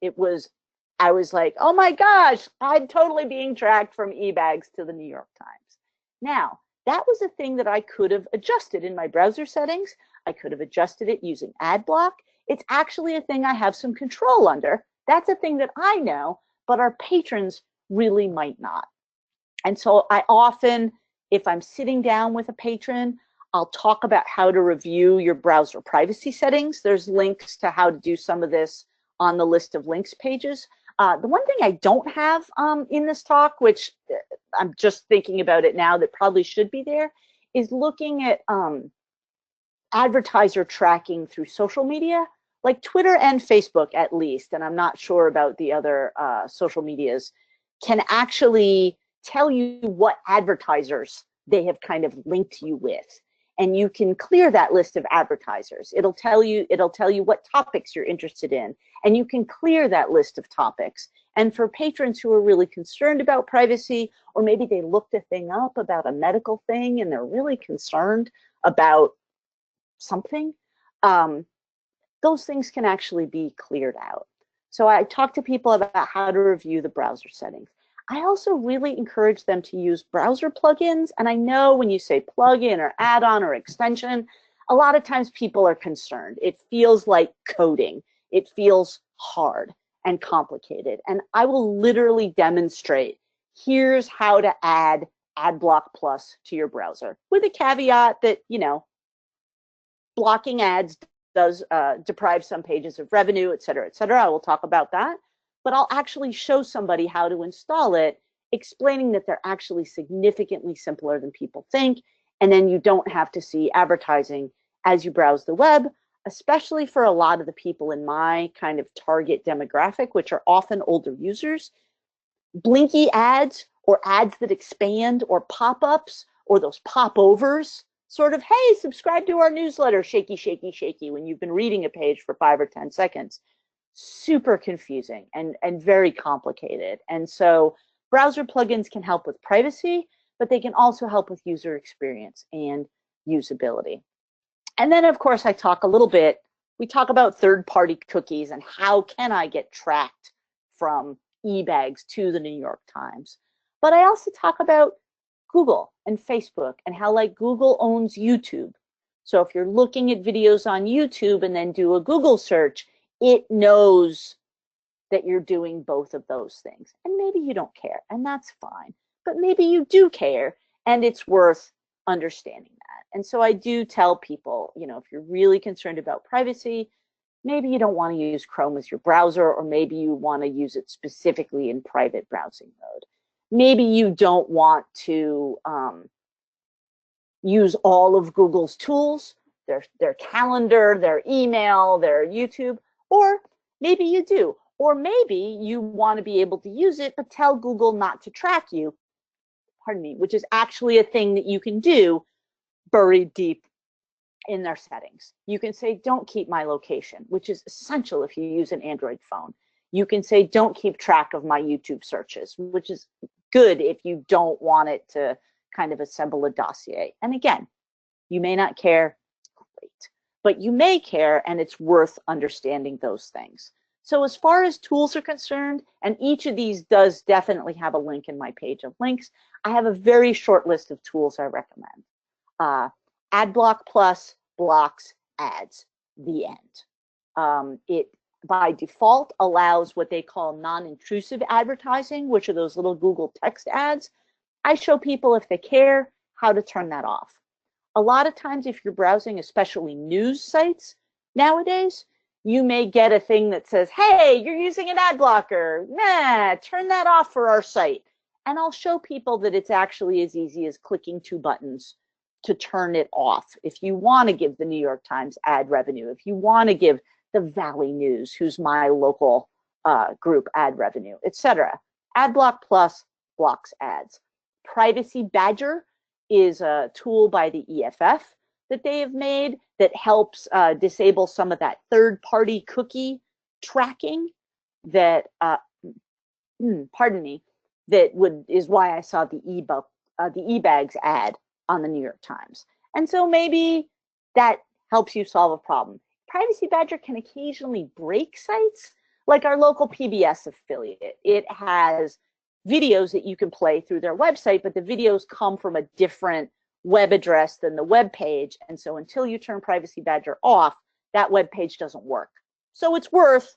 I was like, oh my gosh, I'm totally being tracked from eBags to the New York Times. Now, that was a thing that I could have adjusted in my browser settings. I could have adjusted it using ad block. It's actually a thing I have some control under. That's a thing that I know, but our patrons really might not. And so I often, if I'm sitting down with a patron, I'll talk about how to review your browser privacy settings. There's links to how to do some of this on the list of links pages. The one thing I don't have in this talk, which I'm just thinking about it now that probably should be there, is looking at advertiser tracking through social media, like Twitter and Facebook at least, and I'm not sure about the other social medias, can actually tell you what advertisers they have kind of linked you with. And you can clear that list of advertisers. It'll tell you what topics you're interested in, and you can clear that list of topics. And for patrons who are really concerned about privacy, or maybe they looked a thing up about a medical thing and they're really concerned about something, those things can actually be cleared out. So I talk to people about how to review the browser settings. I also really encourage them to use browser plugins. And I know when you say plugin or add-on or extension, a lot of times people are concerned. It feels like coding. It feels hard and complicated. And I will literally demonstrate, here's how to add AdBlock Plus to your browser, with a caveat that, you know, blocking ads does deprive some pages of revenue, et cetera, et cetera. I will talk about that. But I'll actually show somebody how to install it, explaining that they're actually significantly simpler than people think, and then you don't have to see advertising as you browse the web. especially for a lot of the people in my kind of target demographic, which are often older users. Blinky ads or ads that expand or pop-ups or those popovers, sort of, hey, subscribe to our newsletter, shaky, shaky, shaky, when you've been reading a page for 5 or 10 seconds. Super confusing and very complicated. And so browser plugins can help with privacy, but they can also help with user experience and usability. And then, of course, we talk about third-party cookies and how can I get tracked from eBags to the New York Times. But I also talk about Google and Facebook and how, like, Google owns YouTube. So if you're looking at videos on YouTube and then do a Google search, it knows that you're doing both of those things. And maybe you don't care, and that's fine. But maybe you do care, and it's worth understanding that. And so I do tell people, you know, if you're really concerned about privacy, maybe you don't want to use Chrome as your browser, or maybe you want to use it specifically in private browsing mode. Maybe you don't want to use all of Google's tools, their calendar, their email, their YouTube, or maybe you do. Or maybe you want to be able to use it, but tell Google not to track you, pardon me, which is actually a thing that you can do buried deep in their settings. You can say, don't keep my location, which is essential if you use an Android phone. You can say, don't keep track of my YouTube searches, which is good if you don't want it to kind of assemble a dossier. And again, you may not care, great, but you may care, and it's worth understanding those things. So as far as tools are concerned, and each of these does definitely have a link in my page of links, I have a very short list of tools I recommend. AdBlock Plus blocks ads, the end. It by default allows what they call non-intrusive advertising, which are those little Google text ads. I show people, if they care, how to turn that off. A lot of times if you're browsing, especially news sites nowadays, you may get a thing that says, hey, you're using an ad blocker. Nah, turn that off for our site. And I'll show people that it's actually as easy as clicking 2 buttons to turn it off. If you want to give the New York Times ad revenue, if you want to give the Valley News, who's my local group, ad revenue, etc. AdBlock Plus blocks ads. Privacy Badger is a tool by the EFF that they have made that helps disable some of that third-party cookie tracking that, pardon me, that is why I saw the eBags ad on the New York Times. And so maybe that helps you solve a problem. Privacy Badger can occasionally break sites, like our local PBS affiliate. It has videos that you can play through their website, but the videos come from a different web address than the web page. And so until you turn Privacy Badger off, that web page doesn't work. So it's worth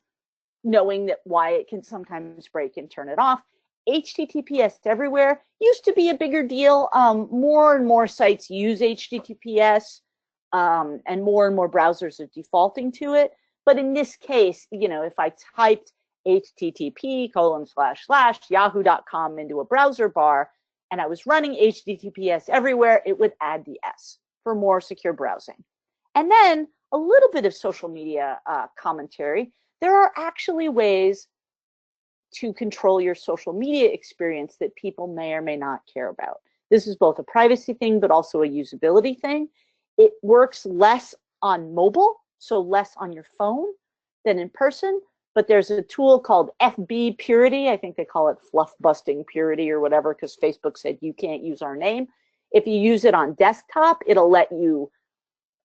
knowing that why it can sometimes break and turn it off. HTTPS everywhere used to be a bigger deal. More and more sites use HTTPS, and more browsers are defaulting to it. But in this case, you know, if I typed http://yahoo.com into a browser bar and I was running HTTPS everywhere, it would add the S for more secure browsing. And then a little bit of social media commentary. There are actually ways to control your social media experience that people may or may not care about. This is both a privacy thing, but also a usability thing. It works less on mobile, so less on your phone than in person, but there's a tool called FB Purity. I think they call it fluff busting purity or whatever, because Facebook said you can't use our name. If you use it on desktop, it'll let you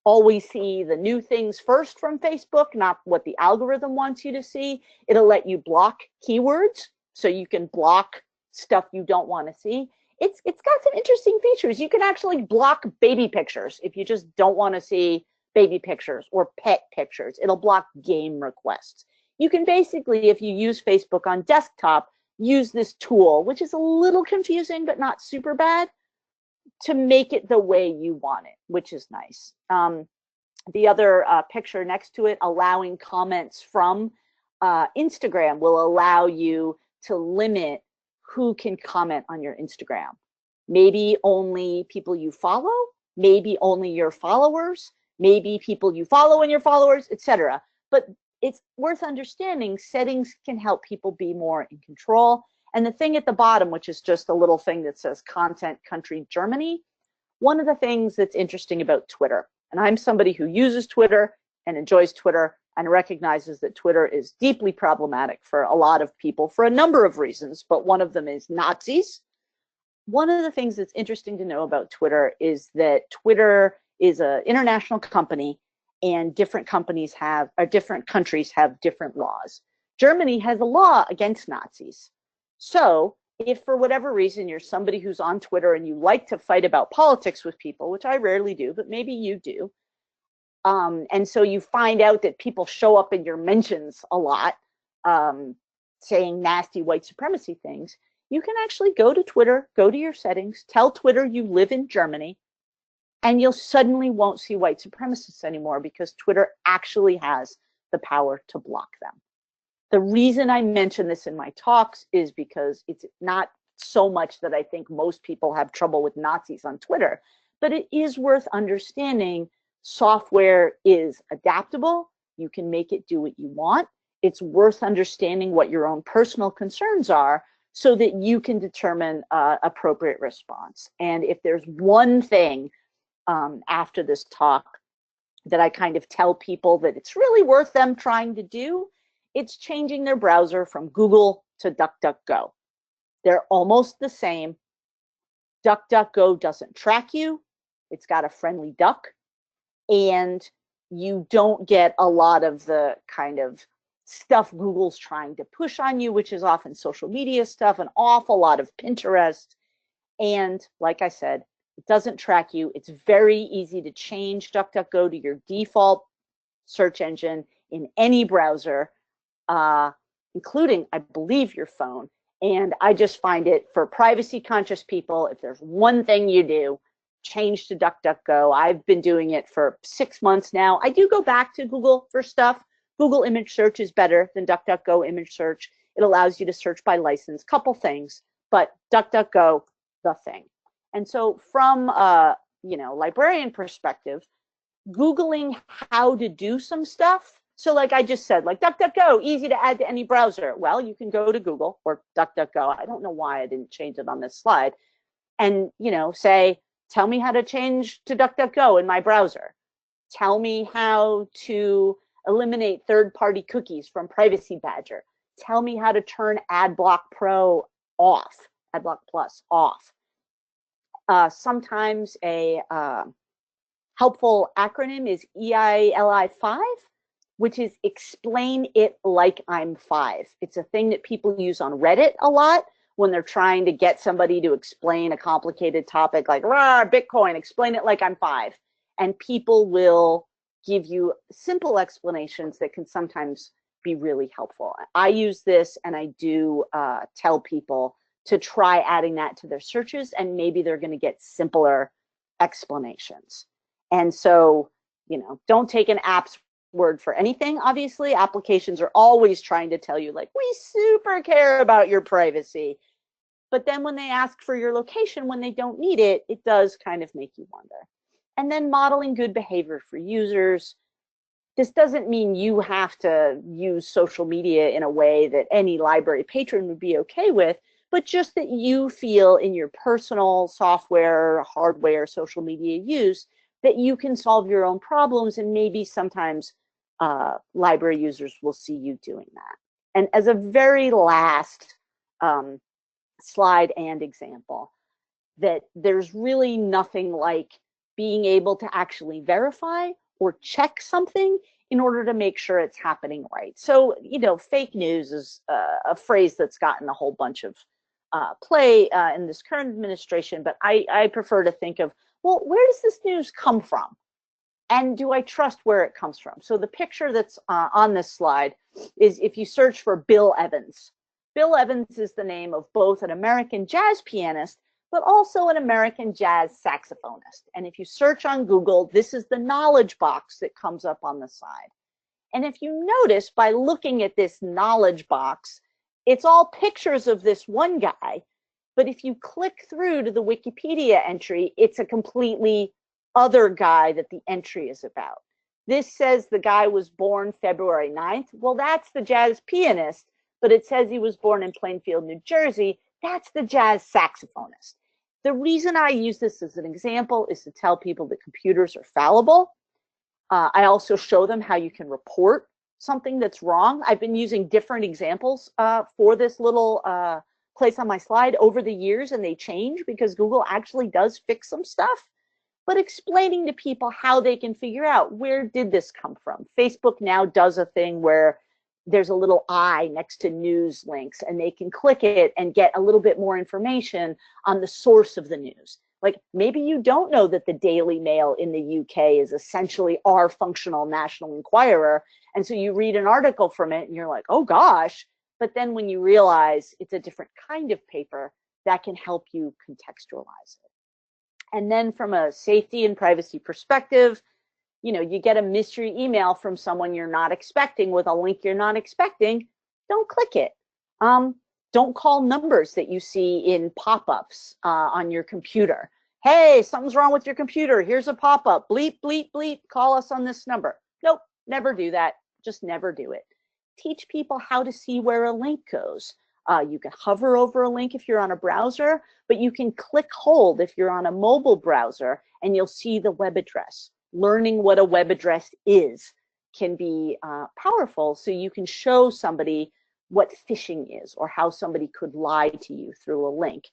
always see the new things first from Facebook, not what the algorithm wants you to see. It'll let you block keywords, so you can block stuff you don't want to see. It's got some interesting features. You can actually block baby pictures if you just don't want to see baby pictures or pet pictures. It'll block game requests. You can basically, if you use Facebook on desktop, use this tool, which is a little confusing but not super bad, to make it the way you want it, which is nice. The other picture next to it, allowing comments from Instagram, will allow you to limit who can comment on your Instagram. Maybe only people you follow, maybe only your followers, maybe people you follow and your followers, etc. But it's worth understanding settings can help people be more in control. And the thing at the bottom, which is just a little thing that says content country Germany, one of the things that's interesting about Twitter, and I'm somebody who uses Twitter and enjoys Twitter and recognizes that Twitter is deeply problematic for a lot of people for a number of reasons, but one of them is Nazis. One of the things that's interesting to know about Twitter is that Twitter is an international company, and different countries have different laws. Germany has a law against Nazis. So if for whatever reason you're somebody who's on Twitter and you like to fight about politics with people, which I rarely do, but maybe you do, and so you find out that people show up in your mentions a lot, saying nasty white supremacy things, you can actually go to Twitter, go to your settings, tell Twitter you live in Germany, and you'll suddenly won't see white supremacists anymore because Twitter actually has the power to block them. The reason I mention this in my talks is because it's not so much that I think most people have trouble with Nazis on Twitter, but it is worth understanding software is adaptable. You can make it do what you want. It's worth understanding what your own personal concerns are so that you can determine appropriate response. And if there's one thing after this talk that I kind of tell people that it's really worth them trying to do, it's changing their browser from Google to DuckDuckGo. They're almost the same. DuckDuckGo doesn't track you. It's got a friendly duck. And you don't get a lot of the kind of stuff Google's trying to push on you, which is often social media stuff, an awful lot of Pinterest. And like I said, it doesn't track you. It's very easy to change DuckDuckGo to your default search engine in any browser, including, I believe, your phone. And I just find it for privacy conscious people, if there's one thing you do, change to DuckDuckGo. I've been doing it for 6 months now. I do go back to Google for stuff. Google image search is better than DuckDuckGo image search. It allows you to search by license, couple things, but DuckDuckGo, the thing. And so from a librarian perspective, Googling how to do some stuff. So like I just said, like DuckDuckGo, easy to add to any browser. Well, you can go to Google or DuckDuckGo. I don't know why I didn't change it on this slide. And, say, tell me how to change to DuckDuckGo in my browser. Tell me how to eliminate third-party cookies from Privacy Badger. Tell me how to turn AdBlock Pro off, AdBlock Plus off. Sometimes a helpful acronym is EILI5, which is explain it like I'm 5. It's a thing that people use on Reddit a lot when they're trying to get somebody to explain a complicated topic like Bitcoin, explain it like I'm 5. And people will give you simple explanations that can sometimes be really helpful. I use this, and I do tell people to try adding that to their searches, and maybe they're going to get simpler explanations. And so, don't take an app's word for anything. Obviously, applications are always trying to tell you, like, we super care about your privacy. But then when they ask for your location when they don't need it, it does kind of make you wonder. And then modeling good behavior for users. This doesn't mean you have to use social media in a way that any library patron would be okay with, but just that you feel in your personal software, hardware, social media use that you can solve your own problems, and maybe sometimes library users will see you doing that. And as a very last slide and example, that there's really nothing like being able to actually verify or check something in order to make sure it's happening right. So, fake news is a phrase that's gotten a whole bunch of play in this current administration, but I prefer to think of, well, where does this news come from? And do I trust where it comes from? So the picture that's on this slide is if you search for Bill Evans. Bill Evans is the name of both an American jazz pianist, but also an American jazz saxophonist. And if you search on Google, this is the knowledge box that comes up on the side. And if you notice, by looking at this knowledge box, it's all pictures of this one guy. But if you click through to the Wikipedia entry, it's a completely other guy that the entry is about. This says the guy was born February 9th. Well, that's the jazz pianist, but it says he was born in Plainfield, New Jersey. That's the jazz saxophonist. The reason I use this as an example is to tell people that computers are fallible. I also show them how you can report something that's wrong. I've been using different examples for this little place on my slide over the years, and they change because Google actually does fix some stuff. But explaining to people how they can figure out, where did this come from? Facebook now does a thing where there's a little eye next to news links, and they can click it and get a little bit more information on the source of the news. Like, maybe you don't know that the Daily Mail in the UK is essentially our functional National Enquirer, and so you read an article from it and you're like, oh gosh. But then when you realize it's a different kind of paper, that can help you contextualize it. And then from a safety and privacy perspective, you know, you get a mystery email from someone you're not expecting with a link you're not expecting, don't click it. Don't call numbers that you see in pop-ups on your computer. Hey, something's wrong with your computer. Here's a pop-up. Bleep, bleep, bleep. Call us on this number. Nope, never do that. Just never do it. Teach people how to see where a link goes. You can hover over a link if you're on a browser, but you can click hold if you're on a mobile browser, and you'll see the web address. Learning what a web address is can be powerful, so you can show somebody what phishing is or how somebody could lie to you through a link.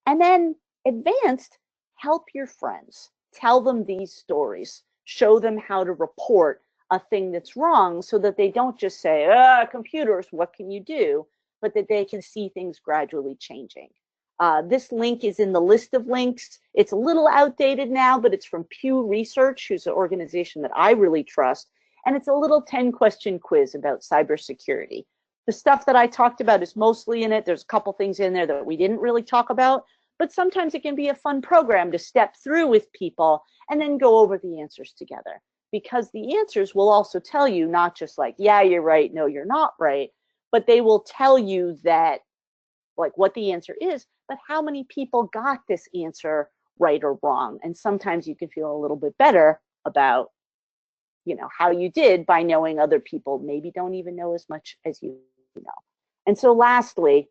And then advanced, help your friends. Tell them these stories. Show them how to report a thing that's wrong, so that they don't just say, computers, what can you do? But that they can see things gradually changing. This link is in the list of links. It's a little outdated now, but it's from Pew Research, who's an organization that I really trust. And it's a little 10-question quiz about cybersecurity. The stuff that I talked about is mostly in it. There's a couple things in there that we didn't really talk about, but sometimes it can be a fun program to step through with people and then go over the answers together. Because the answers will also tell you not just like, yeah, you're right, no, you're not right, but they will tell you that, like, what the answer is, but how many people got this answer right or wrong. And sometimes you can feel a little bit better about, you know, how you did by knowing other people maybe don't even know as much as you know. And so lastly,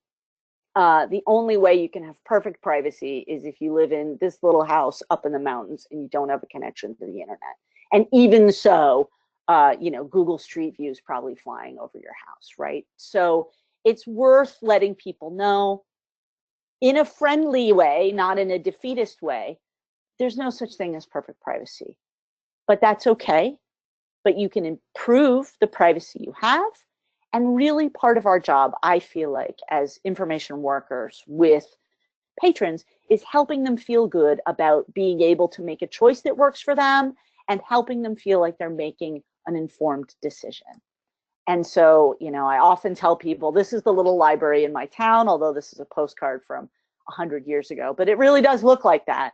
the only way you can have perfect privacy is if you live in this little house up in the mountains and you don't have a connection to the internet. And even so, you know, Google Street View is probably flying over your house, right? So it's worth letting people know in a friendly way, not in a defeatist way. There's no such thing as perfect privacy, but that's okay. But you can improve the privacy you have. And really part of our job, I feel like, as information workers with patrons, is helping them feel good about being able to make a choice that works for them and helping them feel like they're making an informed decision. And so, you know, I often tell people, this is the little library in my town, although this is a postcard from 100 years ago, but it really does look like that.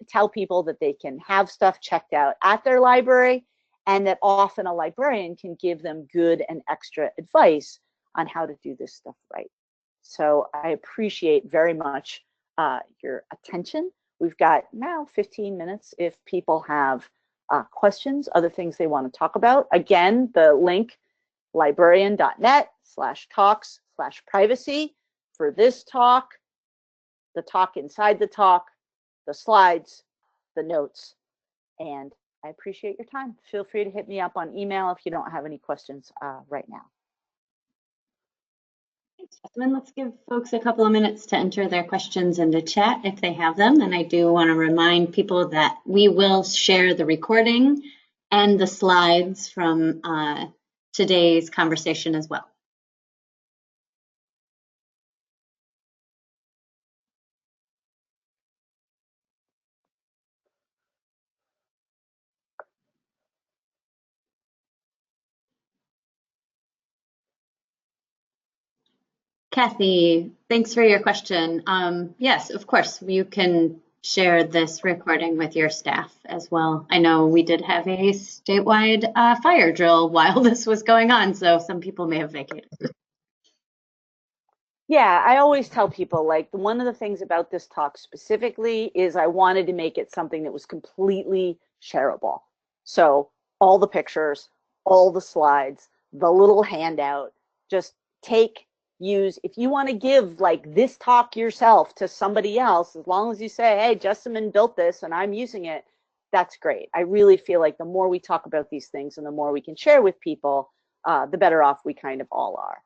Tell people that they can have stuff checked out at their library, and that often a librarian can give them good and extra advice on how to do this stuff right. So I appreciate very much your attention. We've got now 15 minutes if people have questions, other things they want to talk about. Again, the link, librarian.net/talks/privacy for this talk, the talk inside the talk, the slides, the notes, and I appreciate your time. Feel free to hit me up on email if you don't have any questions right now. Thanks, Jessamyn. Let's give folks a couple of minutes to enter their questions into chat if they have them. And I do want to remind people that we will share the recording and the slides from today's conversation as well. Kathy, thanks for your question. Yes, of course, you can share this recording with your staff as well. I know we did have a statewide fire drill while this was going on, so some people may have vacated. Yeah, I always tell people, like, one of the things about this talk specifically is I wanted to make it something that was completely shareable. So all the pictures, all the slides, the little handout, just take, use. If you want to give like this talk yourself to somebody else, as long as you say, hey, Jessamyn built this and I'm using it, that's great. I really feel like the more we talk about these things and the more we can share with people, the better off we kind of all are.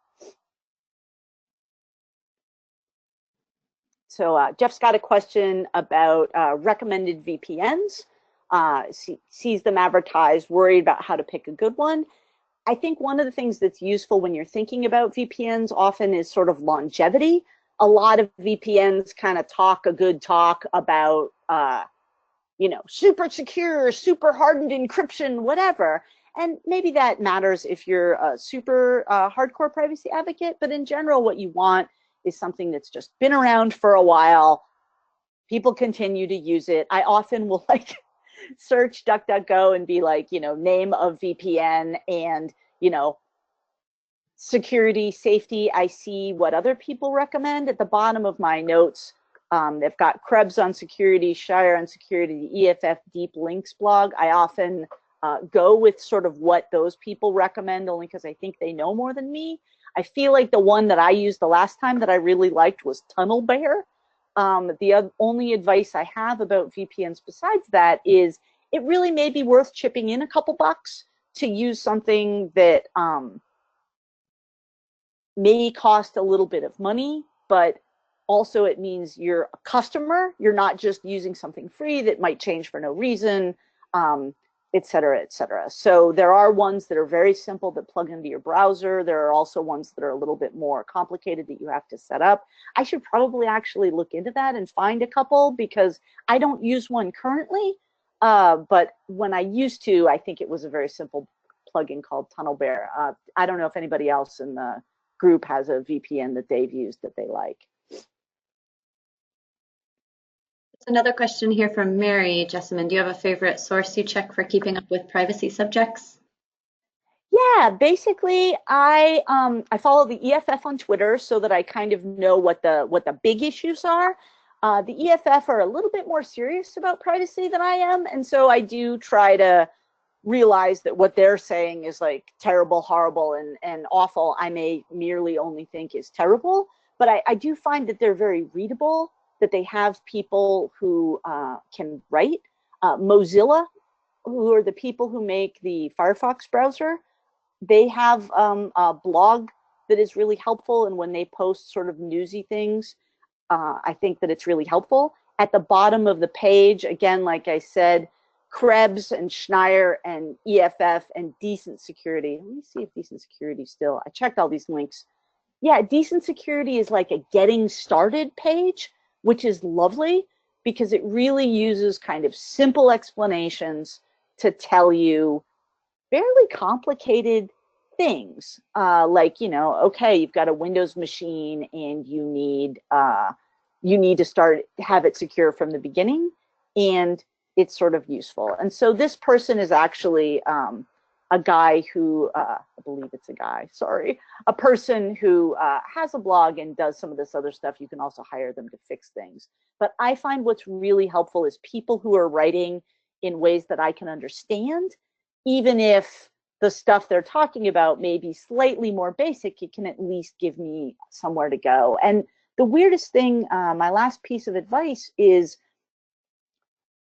So Jeff's got a question about recommended VPNs. Sees them advertised, worried about how to pick a good one. I think one of the things that's useful when you're thinking about VPNs often is sort of longevity. A lot of VPNs kind of talk a good talk about, super secure, super hardened encryption, whatever. And maybe that matters if you're a super hardcore privacy advocate, but in general, what you want is something that's just been around for a while. People continue to use it. I often will like search DuckDuckGo and be like, name of VPN and, security, safety. I see what other people recommend at the bottom of my notes. They've got Krebs on security, Shire on security, the EFF Deep Links blog. I often go with sort of what those people recommend, only because I think they know more than me. I feel like the one that I used the last time that I really liked was Tunnel Bear. The only advice I have about VPNs besides that is it really may be worth chipping in a couple bucks to use something that may cost a little bit of money, but also it means you're a customer. You're not just using something free that might change for no reason, et cetera, et cetera. So there are ones that are very simple that plug into your browser. There are also ones that are a little bit more complicated that you have to set up. I should probably actually look into that and find a couple because I don't use one currently. But when I used to, I think it was a very simple plugin called Tunnel Bear. I don't know if anybody else in the group has a VPN that they've used that they like. Another question here from Mary. Jessamyn, do you have a favorite source you check for keeping up with privacy subjects? Yeah, basically, I follow the EFF on Twitter so that I kind of know what the big issues are. The EFF are a little bit more serious about privacy than I am, and so I do try to realize that what they're saying is like terrible, horrible, and awful. I may merely only think is terrible, but I do find that they're very readable, that they have people who can write. Mozilla, who are the people who make the Firefox browser, they have a blog that is really helpful, and when they post sort of newsy things, I think that it's really helpful. At the bottom of the page, again, like I said, Krebs and Schneier and EFF and Decent Security. Let me see if Decent Security still, I checked all these links. Yeah, Decent Security is like a getting started page, which is lovely because it really uses kind of simple explanations to tell you fairly complicated things. Like, okay, you've got a Windows machine and you need to have it secure from the beginning, and it's sort of useful. And so this person is actually a guy who, I believe it's a guy, sorry, a person who has a blog and does some of this other stuff. You can also hire them to fix things. But I find what's really helpful is people who are writing in ways that I can understand, even if the stuff they're talking about may be slightly more basic, it can at least give me somewhere to go. And the weirdest thing, my last piece of advice is,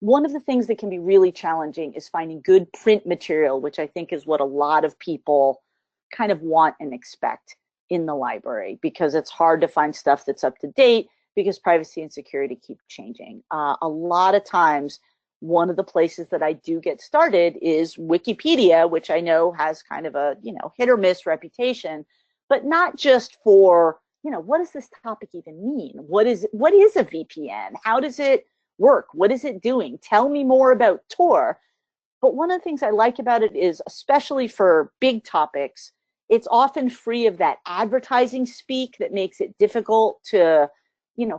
one of the things that can be really challenging is finding good print material, which I think is what a lot of people kind of want and expect in the library, because it's hard to find stuff that's up to date because privacy and security keep changing. A lot of times, one of the places that I do get started is Wikipedia, which I know has kind of a, hit or miss reputation, but not just for, what does this topic even mean? What is a VPN? How does it work? What is it doing? Tell me more about Tor. But one of the things I like about it is, especially for big topics, it's often free of that advertising speak that makes it difficult to,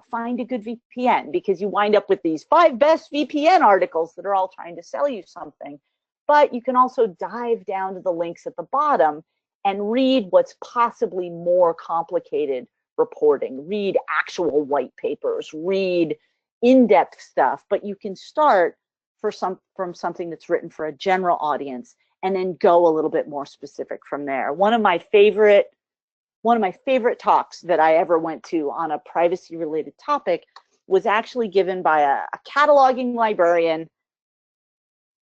find a good VPN, because you wind up with these 5 best VPN articles that are all trying to sell you something. But you can also dive down to the links at the bottom and read what's possibly more complicated reporting, read actual white papers, read in-depth stuff, but you can start from something that's written for a general audience and then go a little bit more specific from there. One of my favorite talks that I ever went to on a privacy related topic was actually given by a cataloging librarian.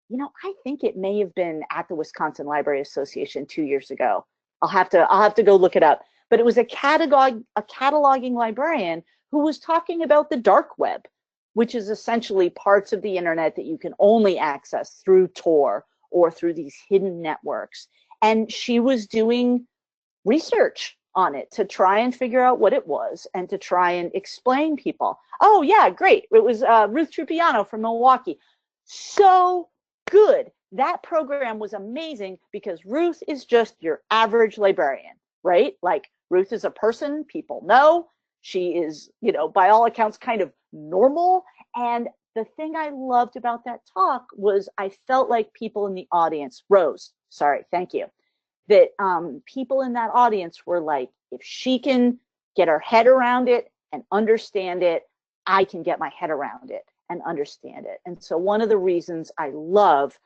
You know, I think it may have been at the Wisconsin Library Association 2 years ago. I'll have to go look it up. But it was a cataloging librarian who was talking about the dark web, which is essentially parts of the internet that you can only access through Tor or through these hidden networks. And she was doing research on it to try and figure out what it was and to try and explain people. Oh yeah, great. It was Ruth Trupiano from Milwaukee. So good. That program was amazing because Ruth is just your average librarian, right? Like Ruth is a person people know. She is, you know, by all accounts, kind of normal. And the thing I loved about that talk was I felt like people in the audience, Rose, sorry, thank you, that people in that audience were like, if she can get her head around it and understand it, I can get my head around it and understand it. And so one of the reasons I love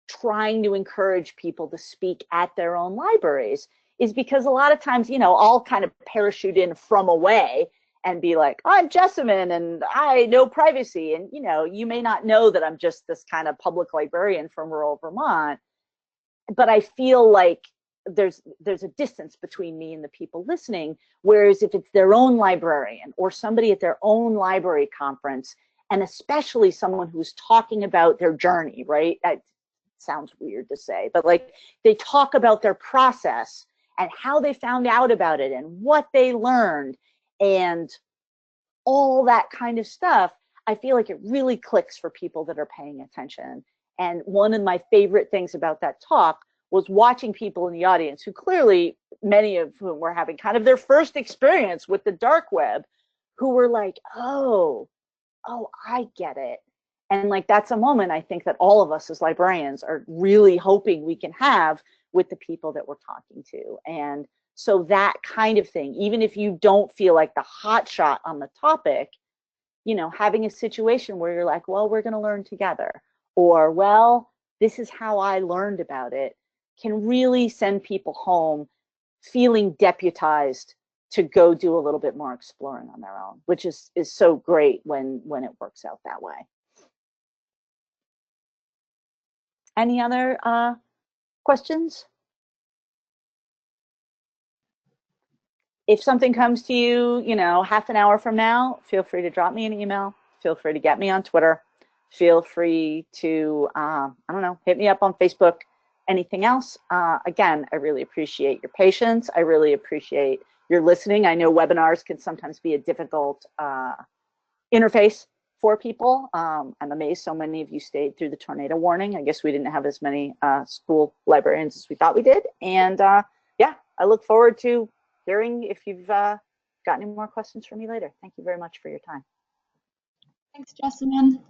trying to encourage people to speak at their own libraries is because a lot of times, you know, I'll kind of parachute in from away and be like, I'm Jessamyn and I know privacy. And, you know, you may not know that I'm just this kind of public librarian from rural Vermont, but I feel like there's a distance between me and the people listening. Whereas if it's their own librarian or somebody at their own library conference, and especially someone who's talking about their journey, right? That sounds weird to say, but like they talk about their process and how they found out about it and what they learned and all that kind of stuff, I feel like it really clicks for people that are paying attention. And one of my favorite things about that talk was watching people in the audience who clearly, many of whom were having kind of their first experience with the dark web, who were like, oh, I get it. And like, that's a moment I think that all of us as librarians are really hoping we can have with the people that we're talking to. And so that kind of thing, even if you don't feel like the hot shot on the topic, you know, having a situation where you're like, well, we're going to learn together, or, well, this is how I learned about it, can really send people home feeling deputized to go do a little bit more exploring on their own, which is so great when it works out that way. Any other questions? If something comes to you, you know, half an hour from now, feel free to drop me an email. Feel free to get me on Twitter. Feel free to, I don't know, hit me up on Facebook. Anything else? Again, I really appreciate your patience. I really appreciate your listening. I know webinars can sometimes be a difficult interface for people. I'm amazed so many of you stayed through the tornado warning. I guess we didn't have as many school librarians as we thought we did. And yeah, I look forward to hearing if you've got any more questions for me later. Thank you very much for your time. Thanks, Jessamyn.